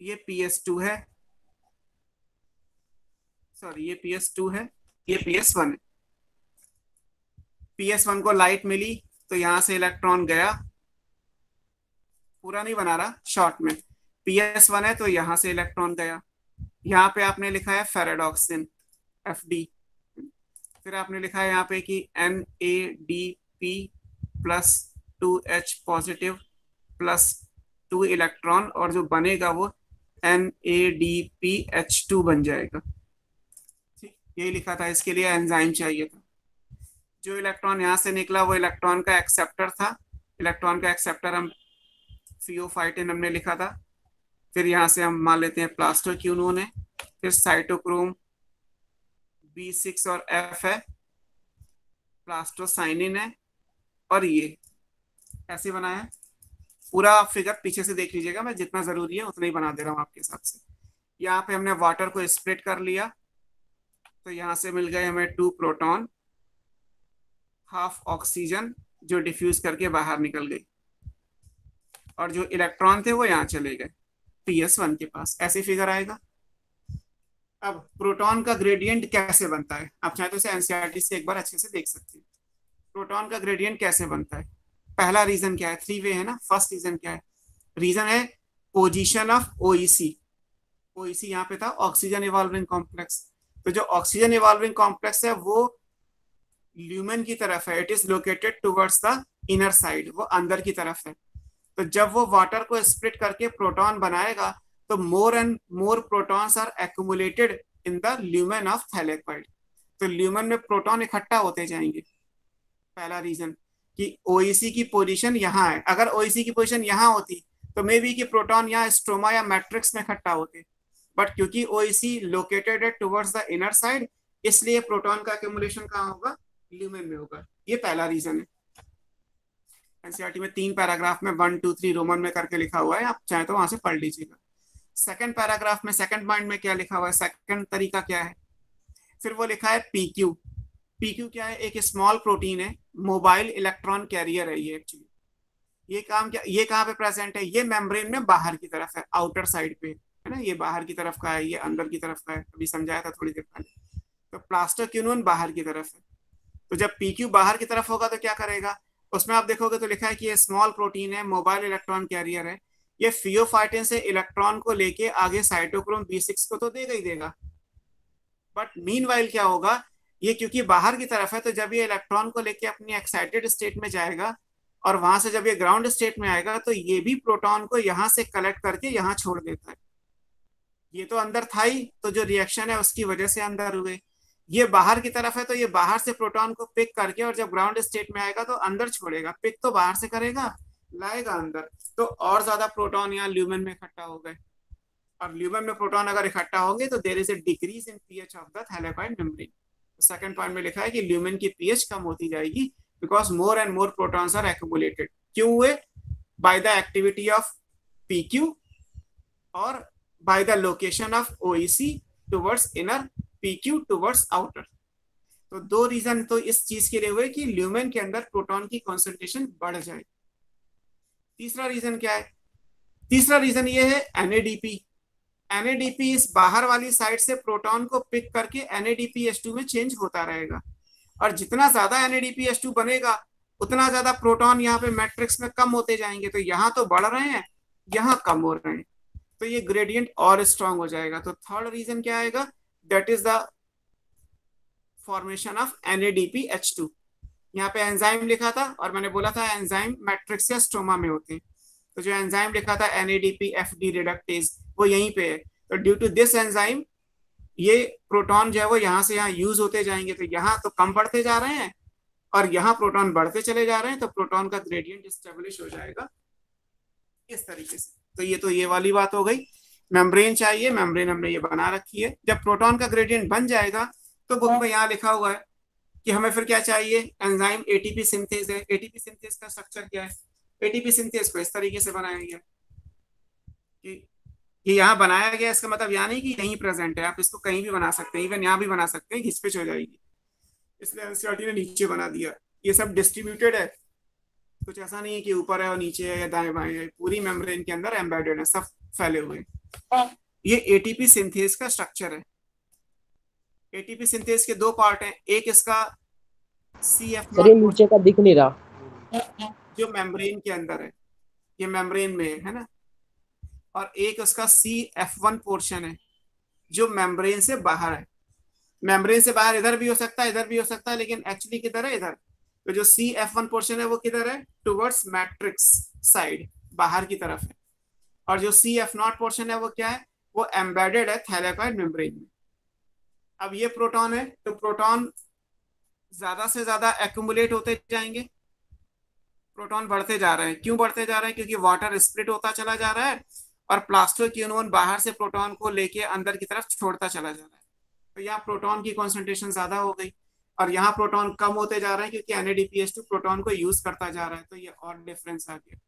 ये PS2 है, सॉरी ये PS2 है, ये PS1 है। PS1 को लाइट मिली तो यहां से इलेक्ट्रॉन गया, पूरा नहीं बना रहा, शॉर्ट में। PS1 है तो यहां से इलेक्ट्रॉन गया, यहाँ पे आपने लिखा है फेराडॉक्सिन FD। फिर आपने लिखा है यहाँ पे कि NADP plus 2H positive plus 2 electron, और जो बनेगा वो NADPH2 बन जाएगा। ठीक, यही लिखा था, इसके लिए एंजाइम चाहिए था। जो इलेक्ट्रॉन यहाँ से निकला वो इलेक्ट्रॉन का एक्सेप्टर था। इलेक्ट्रॉन का एक्सेप्टर हम फियोफाइटिन हमने लिखा था। फिर यहाँ से हम मान लेते हैं प्लास्टोक्यूनोन है, फिर साइटोक्रोम B6 और F है, प्लास्टोसाइनिन है, और ये ऐसे बना है। पूरा फिगर पीछे से देख लीजिएगा, मैं जितना जरूरी है उतना ही बना दे रहा हूँ आपके हिसाब से। यहाँ पे हमने वाटर को स्प्लिट कर लिया, तो यहाँ से मिल गए हमें 2 प्रोटॉन, हाफ ऑक्सीजन जो डिफ्यूज करके बाहर निकल गई, और जो इलेक्ट्रॉन थे वो यहाँ चले गए PS1 के पास। ऐसे फिगर आएगा। अब प्रोटॉन का ग्रेडियंट कैसे बनता है, आप चाहे तो इसे एनसीईआरटी से एक बार अच्छे से देख सकते हैं। प्रोटॉन का ग्रेडियंट कैसे बनता है, पहला रीजन क्या है, 3 वे है ना। फर्स्ट रीजन क्या है, रीजन है पोजीशन ऑफ OEC। OEC यहाँ पे था, ऑक्सीजन इवॉल्विंग कॉम्प्लेक्स। तो जो ऑक्सीजन इवॉल्विंग कॉम्प्लेक्स है वो ल्यूमेन की तरफ है, it is located towards the inner side, वो अंदर की तरफ है। तो जब वो वाटर को स्प्लिट करके प्रोटॉन बनाएगा तो more and more protons are accumulated in the lumen of thylakoid. तो ल्यूमेन में प्रोटॉन इकट्ठा होते जाएंगे। पहला रीजन कि OEC की पोजीशन यहाँ है। अगर OEC की पोजीशन यहाँ होती तो मे बी कि प्रोटॉन यहाँ स्ट्रोमा या मैट्रिक्स में इकट्ठा होते, बट क्योंकि OEC लोकेटेड है टुवर्ड्स द इनर साइड, इसलिए प्रोटॉन का एक्यूमुलेशन कहाँ होगा, ल्यूमेन में होगा। ये पहला रीजन है। एनसीईआरटी में 3 पैराग्राफ में 1 2 3 रोमन में करके लिखा हुआ है, आप चाहे तो वहां से पढ़ लीजिएगा। सेकंड पैराग्राफ में सेकंड पॉइंट में क्या लिखा हुआ है, सेकंड तरीका क्या है, फिर वो लिखा है PQ। PQ क्या है, एक स्मॉल प्रोटीन है, मोबाइल इलेक्ट्रॉन कैरियर है ये एक्चुअली। ये कहाँ पे प्रेजेंट है, ये मेम्ब्रेन में बाहर की तरफ है, आउटर साइड पे है ना। ये बाहर की तरफ का है, ये अंदर की तरफ का है, अभी समझाया था थोड़ी देर पहले। तो प्लास्टोक्यूनोन बाहर की तरफ है। तो जब PQ बाहर की तरफ होगा तो क्या करेगा, उसमें आप देखोगे तो लिखा है कि ये स्मॉल प्रोटीन है, मोबाइल इलेक्ट्रॉन कैरियर है। ये फियोफाइटिन से इलेक्ट्रॉन को लेके आगे साइटोक्रोम B6 को तो देगा ही देगा, बट मीनवाइल क्या होगा, ये क्योंकि बाहर की तरफ है तो जब ये इलेक्ट्रॉन को लेके अपनी एक्साइटेड स्टेट में जाएगा और वहां से जब ये ग्राउंड स्टेट में आएगा तो ये भी प्रोटॉन को यहाँ से कलेक्ट करके यहाँ छोड़ देता है। ये तो अंदर था ही, तो जो रिएक्शन है उसकी वजह से अंदर हुए। ये बाहर की तरफ है तो ये बाहर से प्रोटॉन को पिक करके और जब ग्राउंड स्टेट में आएगा तो अंदर छोड़ेगा। पिक तो बाहर से करेगा, लाएगा अंदर, तो और ज्यादा प्रोटॉन यहाँ ल्यूमेन में इकट्ठा हो गए। अब ल्यूमेन में प्रोटॉन अगर इकट्ठा होंगे तो there is a decrease in pH of the thylakoid membrane. Second point में लिखा है कि ल्यूमेन की पीएच कम होती जाएगी because more and more protons are accumulated. क्यों हुए, by the activity of PQ और by the location of OEC towards inner, PQ towards outer. तो दो रीजन तो इस चीज के लिए हुए कि ल्यूमेन के अंदर प्रोटॉन की कॉन्सेंट्रेशन बढ़ जाए। तीसरा रीजन क्या है? तीसरा रीजन ये है NADP। NADP इस बाहर वाली साइड से प्रोटॉन को पिक करके NADPH2 में चेंज होता रहेगा, और जितना ज्यादा NADPH2 बनेगा उतना ज्यादा प्रोटॉन यहाँ पे मैट्रिक्स में कम होते जाएंगे। तो यहाँ तो बढ़ रहे हैं, यहाँ कम हो रहे हैं, तो ये ग्रेडियंट और स्ट्रांग हो जाएगा। तो थर्ड रीजन क्या आएगा? That is the formation of NADPH2। यहाँ पे एंजाइम लिखा था और मैंने बोला था एंजाइम मैट्रिक्स या स्ट्रोमा में होते हैं, तो जो एंजाइम लिखा था NADPFD रिडक्टेज वो यहीं पे है। तो ड्यू टू दिस एंजाइम ये प्रोटॉन जो है वो यहाँ से यहाँ यूज होते जाएंगे, तो यहाँ तो कम बढ़ते जा रहे हैं और यहाँ प्रोटॉन बढ़ते चले जा रहे हैं, तो प्रोटॉन का ग्रेडियंट स्टेब्लिश हो जाएगा इस तरीके से। तो ये वाली बात हो गई। मेम्ब्रेन चाहिए, मेम्ब्रेन हमने ये बना रखी है। जब प्रोटॉन का ग्रेडियंट बन जाएगा तो बुक में यहाँ लिखा हुआ है कि हमें फिर क्या चाहिए? एंजाइम ATP सिंथेज है। ATP सिंथेज का स्ट्रक्चर क्या है? ATP सिंथेज को इस तरीके से बनाया गया कि ये यहाँ बनाया गया, इसका मतलब यहाँ नहीं कि यहीं प्रेजेंट है, आप इसको कहीं भी बना सकते हैं, इवन यहाँ भी बना सकते हैं, घिसपिच हो जाएगी, इसलिए एनसीईआरटी ने नीचे बना दिया। ये सब डिस्ट्रीब्यूटेड है, कुछ ऐसा नहीं है कि ऊपर है और नीचे है या दाएं बाएं है, पूरी मेम्ब्रेन के अंदर एम्बेडेड है, सब फैले हुए हैं। ये ATP सिंथेज का स्ट्रक्चर है। ATP सिंथेज के दो पार्ट हैं, एक इसका CF सर ये नीचे का दिख नहीं रहा, जो मेम्ब्रेन के अंदर है, ये मेम्ब्रेन में है ना, और एक उसका CF1 पोर्शन है जो मेम्ब्रेन से बाहर है। मेम्ब्रेन से बाहर इधर भी हो सकता है, इधर भी हो सकता है, लेकिन एक्चुअली किधर है? इधर। तो जो CF1 पोर्शन है वो किधर है? टुवर्ड्स मैट्रिक्स साइड, बाहर की तरफ है। और जो CF0 पोर्शन है वो क्या है? वो एम्बेडेड है थैलेकॉइड मेम्ब्रेन में। अब ये प्रोटॉन है, तो प्रोटॉन ज्यादा से ज्यादा एक्यूमुलेट होते जाएंगे, प्रोटॉन बढ़ते जा रहे हैं। क्यों बढ़ते जा रहे हैं? क्योंकि वाटर स्प्लिट होता चला जा रहा है और प्लास्टोक्विनोन बाहर से प्रोटॉन को लेके अंदर की तरफ छोड़ता चला जा रहा है। तो यहाँ प्रोटॉन की कॉन्सेंट्रेशन ज्यादा हो गई और यहाँ प्रोटॉन कम होते जा रहे हैं क्योंकि NADPH2 प्रोटॉन को यूज करता जा रहा है। तो ये और डिफरेंस आ गया।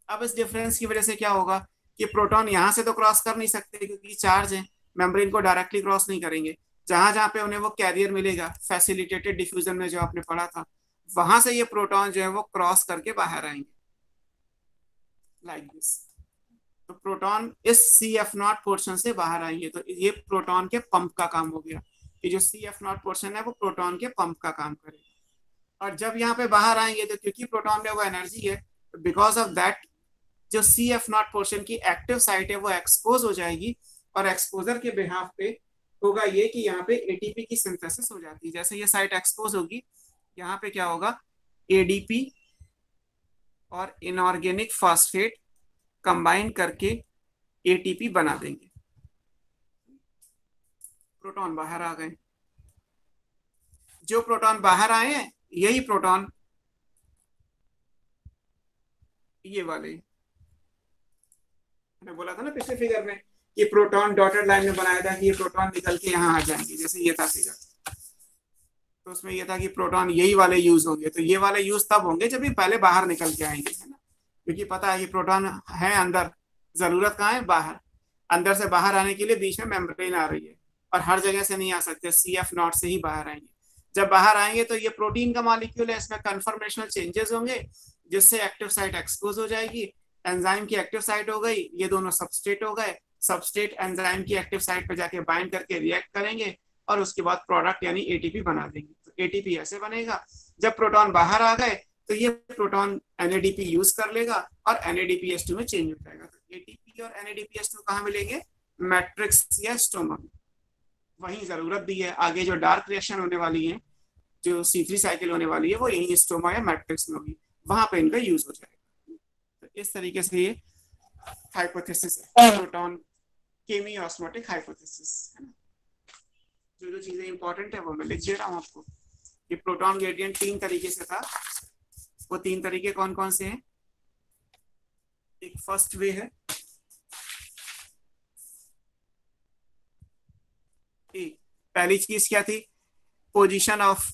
अब इस डिफरेंस की वजह से क्या होगा कि प्रोटॉन यहाँ से तो क्रॉस कर नहीं सकते क्योंकि चार्ज है, मेम्ब्रेन को डायरेक्टली क्रॉस नहीं करेंगे। जहां जहां पे उन्हें वो कैरियर मिलेगा, फैसिलिटेटेड डिफ्यूजन में जो आपने पढ़ा था, वहां से ये प्रोटॉन जो है वो क्रॉस करके बाहर आएंगे लाइक दिस। तो प्रोटॉन इस CF0 पोर्शन से बाहर आएंगे। तो ये प्रोटॉन के पंप का काम हो गया कि जो CF0 पोर्शन है वो प्रोटॉन के पंप का काम करेगा। और जब यहाँ पे बाहर आएंगे तो क्योंकि प्रोटॉन में वो एनर्जी है, बिकॉज ऑफ दैट जो CF0 पोर्शन की एक्टिव साइट है वो एक्सपोज हो जाएगी, और एक्सपोजर के बिहाफ पे होगा ये कि यहाँ पे ATP की सिंथेसिस हो जाती है। जैसे ये साइट एक्सपोज होगी, यहाँ पे क्या होगा? ADP और इनऑर्गेनिक फॉस्फेट कंबाइन करके ATP बना देंगे। प्रोटॉन बाहर आ गए। जो प्रोटॉन बाहर आए हैं यही प्रोटॉन ये वाले, मैंने बोला था ना पिछले फिगर में कि प्रोटॉन डॉटेड लाइन में बनाया था कि ये प्रोटॉन निकल के यहाँ आ जाएंगे, जैसे ये था फिगर। तो उसमें ये था कि प्रोटॉन यही वाले यूज होंगे। तो ये वाले यूज तब होंगे जब ये पहले बाहर निकल के आएंगे, है ना, क्योंकि पता है कि प्रोटॉन है अंदर, जरूरत कहाँ है? बाहर। अंदर से बाहर आने के लिए बीच में मेम्ब्रेन आ रही है और हर जगह से नहीं आ सकते, CF0 से ही बाहर आएंगे। जब बाहर आएंगे तो ये प्रोटीन का मॉलिक्यूल है, इसमें कन्फर्मेशनल चेंजेस होंगे जिससे एक्टिव साइट एक्सपोज हो जाएगी, एंजाइम की एक्टिव साइट हो गई, ये दोनों सबस्ट्रेट हो गए, सबस्ट्रेट एंजाइम की एक्टिव साइट पर जाके बाइंड करके रिएक्ट करेंगे और उसके बाद प्रोडक्ट यानी ATP बना देंगे। तो ATP ऐसे बनेगा। जब प्रोटॉन बाहर आ गए तो ये प्रोटॉन NADP यूज कर लेगा और NADPH2 में चेंज हो जाएगा। तो ATP और NADPH2 कहाँ मिलेंगे? मैट्रिक्स या स्टोमा में। वहीं जरूरत दी है, आगे जो डार्क रिएक्शन होने वाली है, जो C3 साइकिल होने वाली है, वो यही स्टोमा या मैट्रिक्स में होगी, वहां पे इनका यूज हो जाएगा। तो इस तरीके से ये हाइपोथेसिस है, प्रोटॉन केमी ऑस्मोटिक हाइपोथेसिस, है ना। जो चीजें इंपॉर्टेंट है वो मैं लिख दे रहा हूँ आपको कि प्रोटॉन ग्रेडियंट 3 तरीके से था। वो 3 तरीके कौन कौन से हैं? एक फर्स्ट वे है, पहली चीज क्या थी? Position of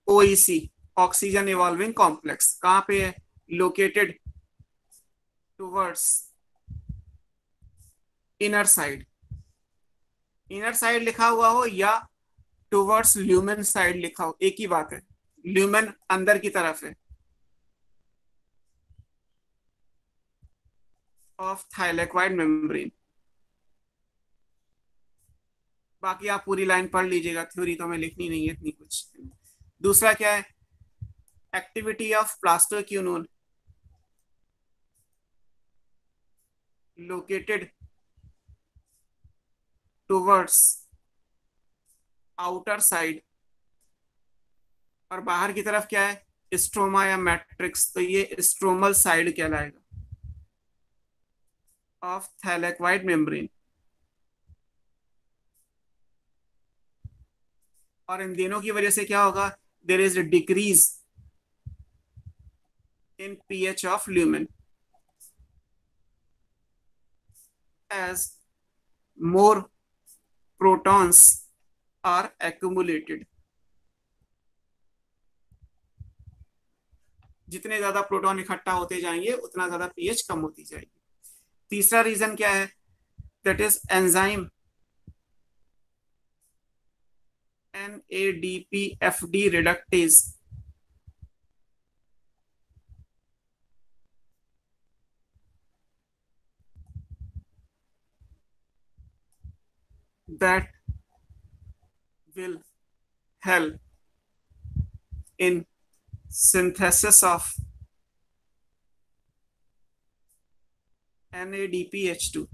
OEC oxygen evolving complex कहाँ पे है? Located towards inner side, inner side लिखा हुआ हो या टुवर्ड्स ल्यूमेन साइड लिखा हो, एक ही बात है, ल्यूमेन अंदर की तरफ है, ऑफ थाइलेक्वाइड मेम्ब्रेन। बाकी आप पूरी लाइन पढ़ लीजिएगा, थ्योरी तो हमें लिखनी नहीं है इतनी कुछ। दूसरा क्या है? Activity of plastoquinone located towards outer side, और बाहर की तरफ क्या है? स्ट्रोमा या मैट्रिक्स, तो ये स्ट्रोमल साइड कहलाएगा ऑफ थैलेक्वाइड मेम्ब्रेन। और इन दोनों की वजह से क्या होगा? There is a decrease in pH of lumen as more protons are accumulated। जितने ज्यादा प्रोटॉन इकट्ठा होते जाएंगे उतना ज्यादा पीएच कम होती जाएगी। तीसरा रीजन क्या है? That is enzyme NADPFD reductase. that will help in synthesis of NADPH2।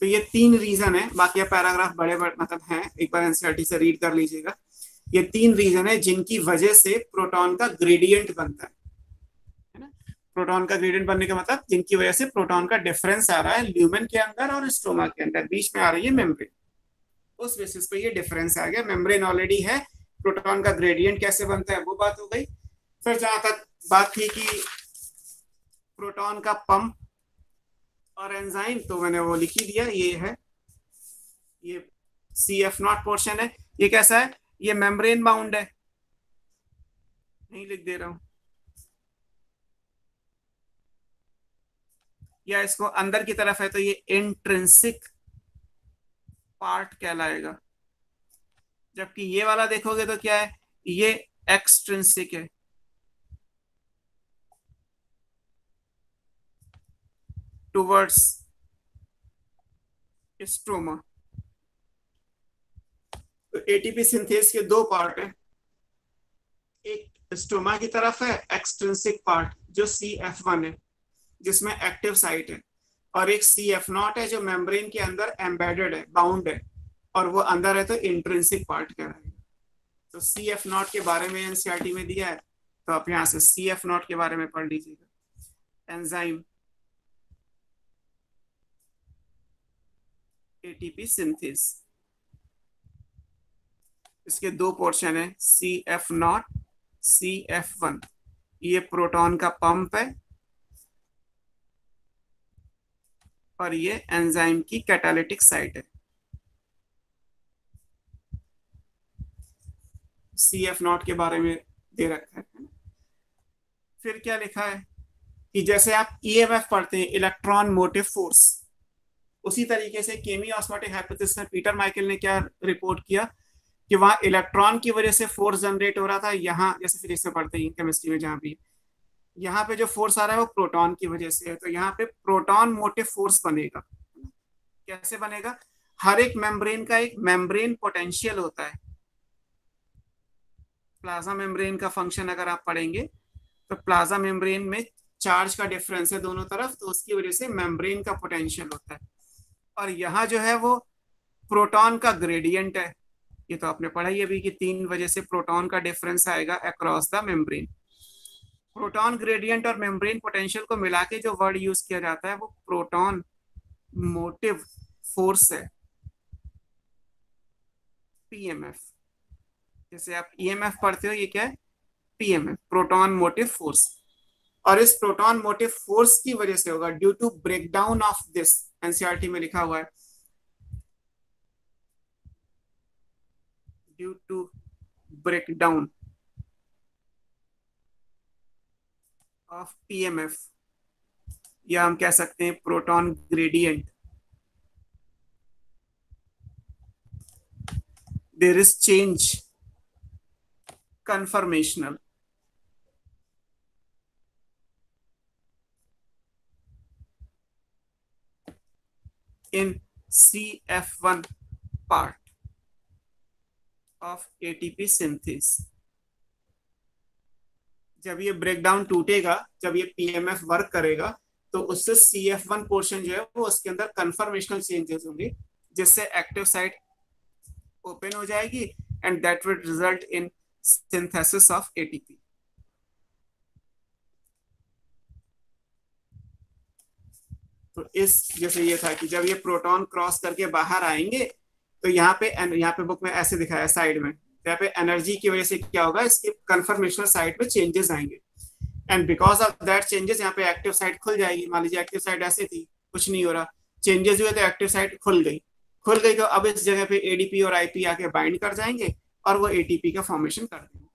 तो ये तीन रीजन है, बाकी पैराग्राफ बड़े बड़े मतलब हैं, एक बार एनसीईआरटी से रीड कर लीजिएगा। ये तीन रीजन है जिनकी वजह से प्रोटॉन का ग्रेडियंट बनता है ना। प्रोटॉन का ग्रेडियंट बनने का मतलब जिनकी वजह से प्रोटॉन का डिफरेंस आ रहा है ल्यूमेन के अंदर और स्ट्रोमा के अंदर, बीच में आ रही है मेम्ब्रेन, उस बेसिस पे ये डिफरेंस आ गया। मेम्ब्रेन ऑलरेडी है, प्रोटॉन का ग्रेडियंट कैसे बनता है वो बात हो गई। फिर जहां तक बात थी कि प्रोटॉन का पंप और एंजाइम, तो मैंने वो लिख ही दिया, ये है, ये CF0 पोर्शन है। ये कैसा है? ये मेम्ब्रेन बाउंड है, नहीं लिख दे रहा हूं, या इसको अंदर की तरफ है तो ये इंट्रिंसिक पार्ट कहलाएगा, जबकि ये वाला देखोगे तो क्या है? ये एक्सट्रिंसिक है। Towards stroma. तो एटीपी सिंथेस के दो पार्ट है, एक स्ट्रोमा की तरफ है एक्सट्रिंसिक पार्ट जो CF1 है जिसमें एक्टिव साइट है, और एक CF0 है जो मेम्ब्रेन के अंदर एम्बेडेड है, बाउंड है, और वो अंदर है तो इंट्रिंसिक पार्ट कहलाएगा। तो CF0 के बारे में एनसीईआरटी में दिया है, तो आप यहाँ से CF0 के बारे में पढ़ लीजिएगा। एंजाइम एटीपी सिंथेस, इसके दो पोर्शन है, CF0 CF1। ये प्रोटॉन का पंप है और ये एंजाइम की कैटालिटिक साइट है। CF0 के बारे में दे रखा है। फिर क्या लिखा है कि जैसे आप EMF पढ़ते हैं, इलेक्ट्रॉन मोटिव फोर्स, उसी तरीके से केमी ऑस्मोटिक हाइपोथेसिस में पीटर माइकल ने क्या रिपोर्ट किया कि वहां इलेक्ट्रॉन की वजह से फोर्स जनरेट हो रहा था। यहाँ जैसे फिजिक्स में पढ़ते हैं, केमिस्ट्री में जहां भी, यहाँ पे जो फोर्स आ रहा है वो प्रोटॉन की वजह से है, तो यहाँ पे प्रोटॉन मोटिव फोर्स बनेगा। कैसे बनेगा? हर एक मेम्ब्रेन का एक मेम्ब्रेन पोटेंशियल होता है। प्लाज्मा मेम्ब्रेन का फंक्शन अगर आप पढ़ेंगे तो प्लाज्मा मेम्ब्रेन में चार्ज का डिफरेंस है दोनों तरफ, तो उसकी वजह से मेम्ब्रेन का पोटेंशियल होता है। और यहाँ जो है वो प्रोटॉन का ग्रेडियंट है, ये तो आपने पढ़ा ही अभी कि 3 वजह से प्रोटॉन का डिफरेंस आएगा across the membrane. Proton gradient और मेम्ब्रेन पोटेंशियल को मिला के जो वर्ड यूज किया जाता है वो प्रोटॉन मोटिव फोर्स है, PMF। जैसे आप EMF पढ़ते हो, ये क्या है? PMF, proton motive force. और इस प्रोटॉन मोटिव फोर्स की वजह से होगा due to breakdown of this, NCERT में लिखा हुआ है, due to breakdown of PMF, या हम कह सकते हैं proton gradient, there is change conformational in CF1 part of ATP synthesis। जब ये ब्रेकडाउन टूटेगा, जब ये पीएमएफ वर्क करेगा, तो उससे CF1 पोर्शन जो है वो उसके अंदर कन्फर्मेशनल चेंजेस होंगे, जिससे एक्टिव साइट ओपन हो जाएगी and that will result in synthesis of ATP. तो इस जैसे ये था कि जब ये प्रोटॉन क्रॉस करके बाहर आएंगे तो यहाँ पे बुक में ऐसे दिखाया साइड में, यहाँ पे एनर्जी की वजह से क्या होगा, इसके कन्फर्मेशनल साइट पे चेंजेस आएंगे and because of that changes यहाँ पे एक्टिव साइट खुल जाएगी। मान लीजिए एक्टिव साइट ऐसे थी, कुछ नहीं हो रहा, चेंजेस हुए तो एक्टिव साइट खुल गई तो अब इस जगह पे एडीपी और आईपी आके बाइंड कर जाएंगे और वो एटीपी का फॉर्मेशन कर देंगे।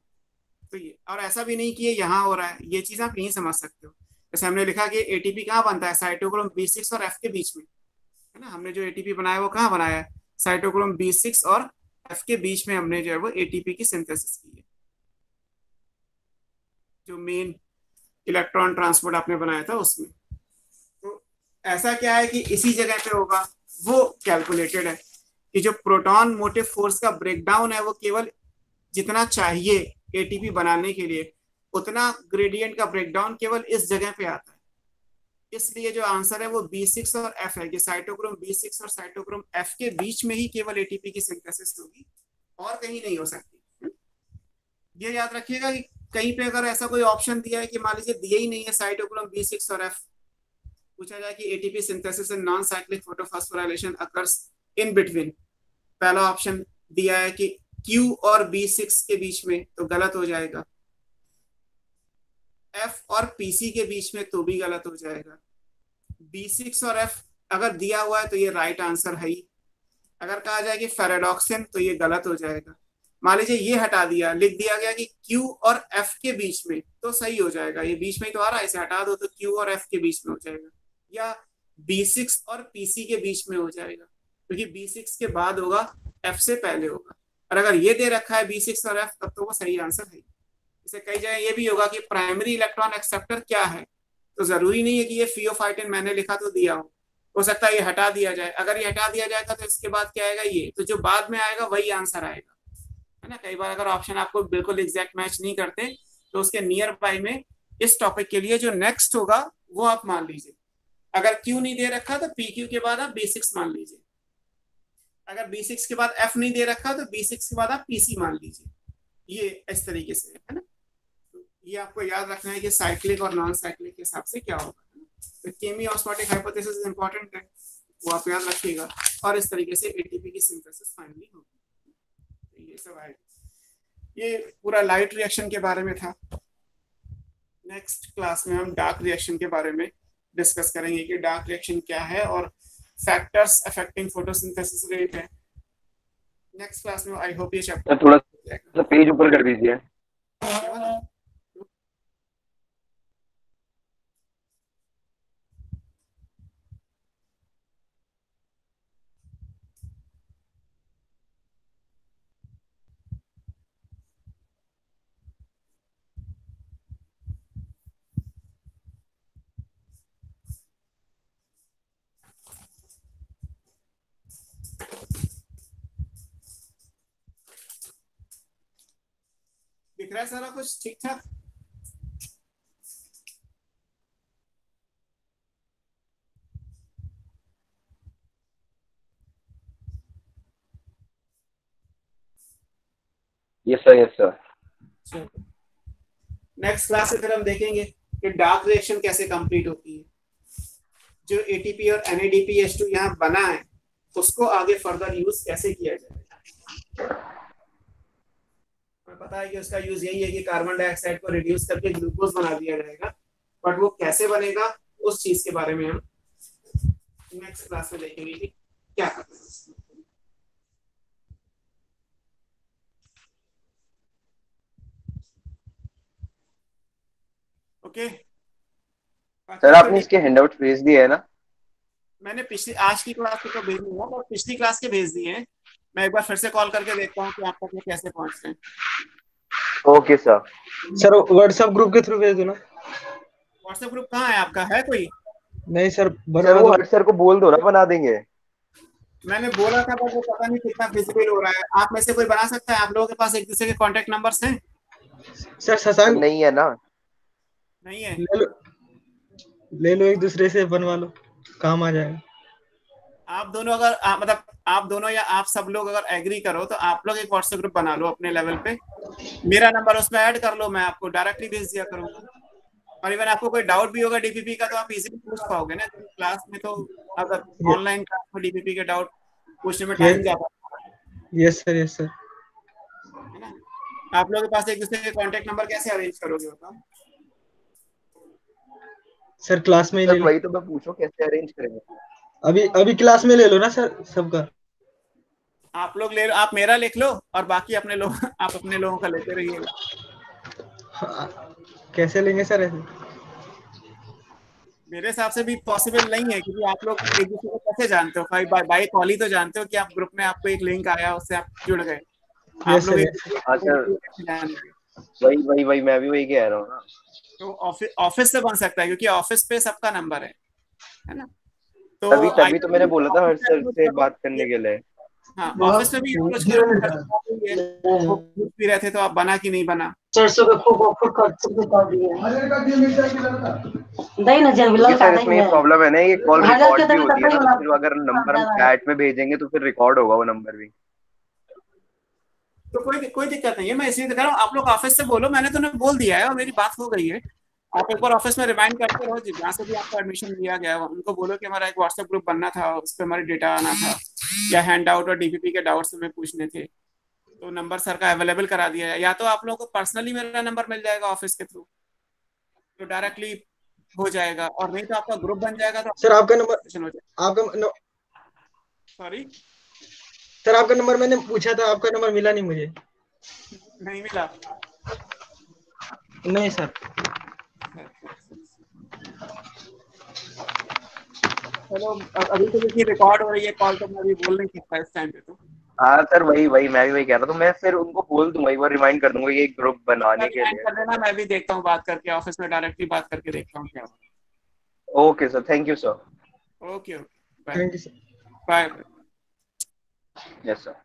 तो ये, और ऐसा भी नहीं कि ये यहाँ हो रहा है, ये चीज आप नहीं समझ सकते हो। जैसे हमने लिखा कि एटीपी कहाँ बनता है, साइटोक्रोम B6 और F के बीच में, है ना। हमने जो एटीपी बनाया वो कहाँ बनाया है, साइटोक्रोम B6 और F के बीच में हमने जो है वो एटीपी की सिंथेसिस की है। जो मेन इलेक्ट्रॉन ट्रांसपोर्ट आपने बनाया था उसमें। तो ऐसा क्या है कि इसी जगह पे होगा, वो कैलकुलेटेड है कि जो प्रोटॉन मोटिव फोर्स का ब्रेकडाउन है वो केवल जितना चाहिए एटीपी बनाने के लिए उतना ग्रेडियंट का ब्रेकडाउन केवल इस जगह पे आता है। इसलिए जो आंसर है वो B6 और F है कि साइटोक्रोम B6 और साइटोक्रोम F के बीच में ही केवल एटीपी की सिंथेसिस होगी और कहीं नहीं हो सकती। ये याद रखिएगा कि कहीं पे अगर ऐसा कोई ऑप्शन दिया है कि मान लीजिए दिया ही नहीं है साइटोक्रोम B6 और F, पूछा जाए कि ATP synthesis and non cyclic photophosphorylation occurs in between, पहला ऑप्शन दिया है कि Q और B6 के बीच में, तो गलत हो जाएगा। F और PC के बीच में तो भी गलत हो जाएगा। B6 और F अगर दिया हुआ है तो ये राइट आंसर है ही। अगर कहा जाए कि फेरेडॉक्सिन तो ये गलत हो जाएगा। मान लीजिए ये हटा दिया, लिख दिया गया कि Q और F के बीच में, तो सही हो जाएगा। ये बीच में ही तो आ रहा है, इसे हटा दो तो Q और F के बीच में हो जाएगा, या B6 और PC के बीच में हो जाएगा, क्योंकि B6 के बाद होगा, F से पहले होगा। और अगर ये दे रखा है B6 और F, तब तो वो सही आंसर है। इसे कई जगह ये भी होगा कि प्राइमरी इलेक्ट्रॉन एक्सेप्टर क्या है, तो जरूरी नहीं है कि ये फियोफाइटिन मैंने लिखा तो दिया हो सकता है ये हटा दिया जाए। अगर ये हटा दिया जाएगा तो इसके बाद क्या आएगा, ये तो जो बाद में आएगा वही आंसर आएगा, है ना। कई बार अगर ऑप्शन आपको बिल्कुल एग्जैक्ट मैच नहीं करते तो उसके नियर बाय में इस टॉपिक के लिए जो नेक्स्ट होगा वो आप मान लीजिए। अगर Q नहीं दे रखा तो PQ के बाद आप B6 मान लीजिए। अगर B6 के बाद F नहीं दे रखा तो B6 के बाद आप PC मान लीजिए। ये इस तरीके से है ना। तो ये आपको याद रखना है कि साइक्लिक और नॉन साइक्लिक के हिसाब से क्या होगा। तो केमी ऑस्मोटिक हाइपोथेसिस इंपॉर्टेंट है, वो आप याद रखिएगा। और इस तरीके से एटीपी की सिंथेसिस फाइनली होगी। तो ये सब है, ये पूरा लाइट रिएक्शन के बारे में था। नेक्स्ट क्लास में हम डार्क रिएक्शन के बारे में डिस्कस करेंगे कि डार्क रिएक्शन क्या है और फैक्टर्स अफेक्टिंग फोटोसिंथेसिस रेट है। नेक्स्ट क्लास में आई होप ये चैप्टर थोड़ा सा पेज ऊपर कर दीजिए। दिख रहा है सारा कुछ ठीक ठाक? Yes sir, yes sir. Next class से फिर हम देखेंगे कि डार्क रिएक्शन कैसे कंप्लीट होती है। जो एटीपी और NADPH2 यहाँ बना है उसको आगे फर्दर यूज कैसे किया जाएगा। हमें पता है कि उसका यूज यही है कि कार्बन डाइऑक्साइड को रिड्यूस करके ग्लूकोज बना दिया जाएगा, बट वो कैसे बनेगा उस चीज के बारे में हम नेक्स्ट क्लास में देखेंगे कि क्या करना है। ओके। सर आपने इसके हैंडआउट भेज दिए है ना? मैंने पिछली आज की क्लास के तो भेज नहीं है, पर पिछली क्लास के भेज दिए हैं। मैं एक बार फिर से कॉल करके देखता हूँ कि आप तक ये कैसे पहुंच रहे हैं। Okay sir. Sir WhatsApp group के थ्रू भेज दो ना। व्हाट्सएप ग्रुप कहाँ है आपका, है कोई? नहीं सर, सर बनवा वो दो। हर्ष सर को बोल दो ना, बना देंगे। मैंने बोला था, पर वो पता नहीं कितना विजिबल हो रहा है। आप में से कोई बना सकता है? आप लोगों के पास एक दूसरे के कॉन्टेक्ट नंबर्स हैं? सर सर शशांक, नहीं है ना। नहीं है? ले लो एक दूसरे से बनवा लो, काम आ जाएगा। आप दोनों अगर मतलब आप दोनों या आप सब लोग अगर एग्री करो तो आप लोग एक व्हाट्सएप ग्रुप बना लो अपने लेवल पे। मेरा नंबर उसमें ऐड कर लो, मैं आपको डायरेक्टली भेज दिया करूंगा। और इवन आपको कोई डाउट भी होगा डीपीपी का तो आप इजीली पूछ पाओगे ना क्लास में। तो अगर ऑनलाइन क्लास में डीपीपी के डाउट पूछने में टाइम जाता है यस सर, यस सर। ना। आप लोगों के पास एक दूसरे के कॉन्टेक्ट नंबर कैसे अरेंज करोगे बताओ? सर क्लास में ही ले सर लो। वही तो मैं पूछूं कैसे अरेंज करेंगे। अभी अभी क्लास में ले लो ना सर सबका। आप लोग ले, आप मेरा लिख लो और बाकी अपने लोग आप अपने लोगों का लेते रहिएगा। कैसे लेंगे सर ऐसे? मेरे हिसाब से भी पॉसिबल नहीं है, क्योंकि आप लोग एक दूसरे को कैसे जानते हो? भाई बाई कॉल ही तो जानते हो कि आप ग्रुप में आपको एक लिंक आया, उससे आप जुड़ गए। आप यस लोग सर, एक यस। दूसरे हाँ को सर, कैसे जानेंगे? वही मैं भी वही कह रहा हूँ ना। तो ऑफिस से बन सकता है, क्योंकि ऑफिस पे सबका नंबर है ना। तो तभी तो मैंने बोला था हर्ष ऑफिस में सर अप्रोच से करो। बात करने के लिए। हाँ, ऑफिस में भी अप्रोच करो कि हर बात हुई है, वो पूछ भी रहे थे तो आप बना कि नहीं बना। सरसों के खूब फुट कर दिए दही ना जल क्योंकि ललका सर दही इसमें ये है प्रॉब्लम है ना, ये कॉल हजार के रिकॉर्ड भी तभी होती है दही ना, तो बना फिर अगर नंबर हम चैट में भेजेंगे तो फिर रिकॉर्ड होगा वो नंबर भी। तो कोई दिक्कत नहीं है, मैं इसलिए तो कह रहा हूँ आप लोग ऑफिस से बोलो। मैंने तो उन्हें बोल दिया है और मेरी बात हो गई है। आप एक बार ऑफिस में रिमाइंड करते रहो, जहाँ से भी आपको एडमिशन दिया गया है उनको बोलो कि हमारा एक व्हाट्सएप ग्रुप बनना था, उस पर हमारे डेटा आना था, या हैंड आउट और डीपीपी के डाउट्स हमें पूछने थे। तो नंबर सर का अवेलेबल करा दिया है, या तो आप लोगों को पर्सनली मेरा नंबर मिल जाएगा ऑफिस के थ्रू, तो डायरेक्टली हो जाएगा। और नहीं तो आपका ग्रुप बन जाएगा तो सर आपका नंबर, हो जाएगा। आपका सॉरी, सर आपका नंबर मैंने पूछा था, आपका नंबर मिला नहीं मुझे। नहीं मिला? नहीं सर। चलो, अभी तो देखिए रिकॉर्ड हो रही है कॉल, तो मैं अभी बोल नहीं सकता इस टाइम पे। तो हाँ सर, वही मैं भी वही कह रहा था। तो मैं फिर उनको बोल दूंगा, एक बार रिमाइंड कर दूंगा ये ग्रुप बनाने के रिमाइंड लिए। कर देना, मैं भी देखता हूँ बात करके ऑफिस में डायरेक्टली बात करके देखता हूँ क्या। Okay sir, thank you sir. Okay okay, bye thank you sir. Bye. Yes sir.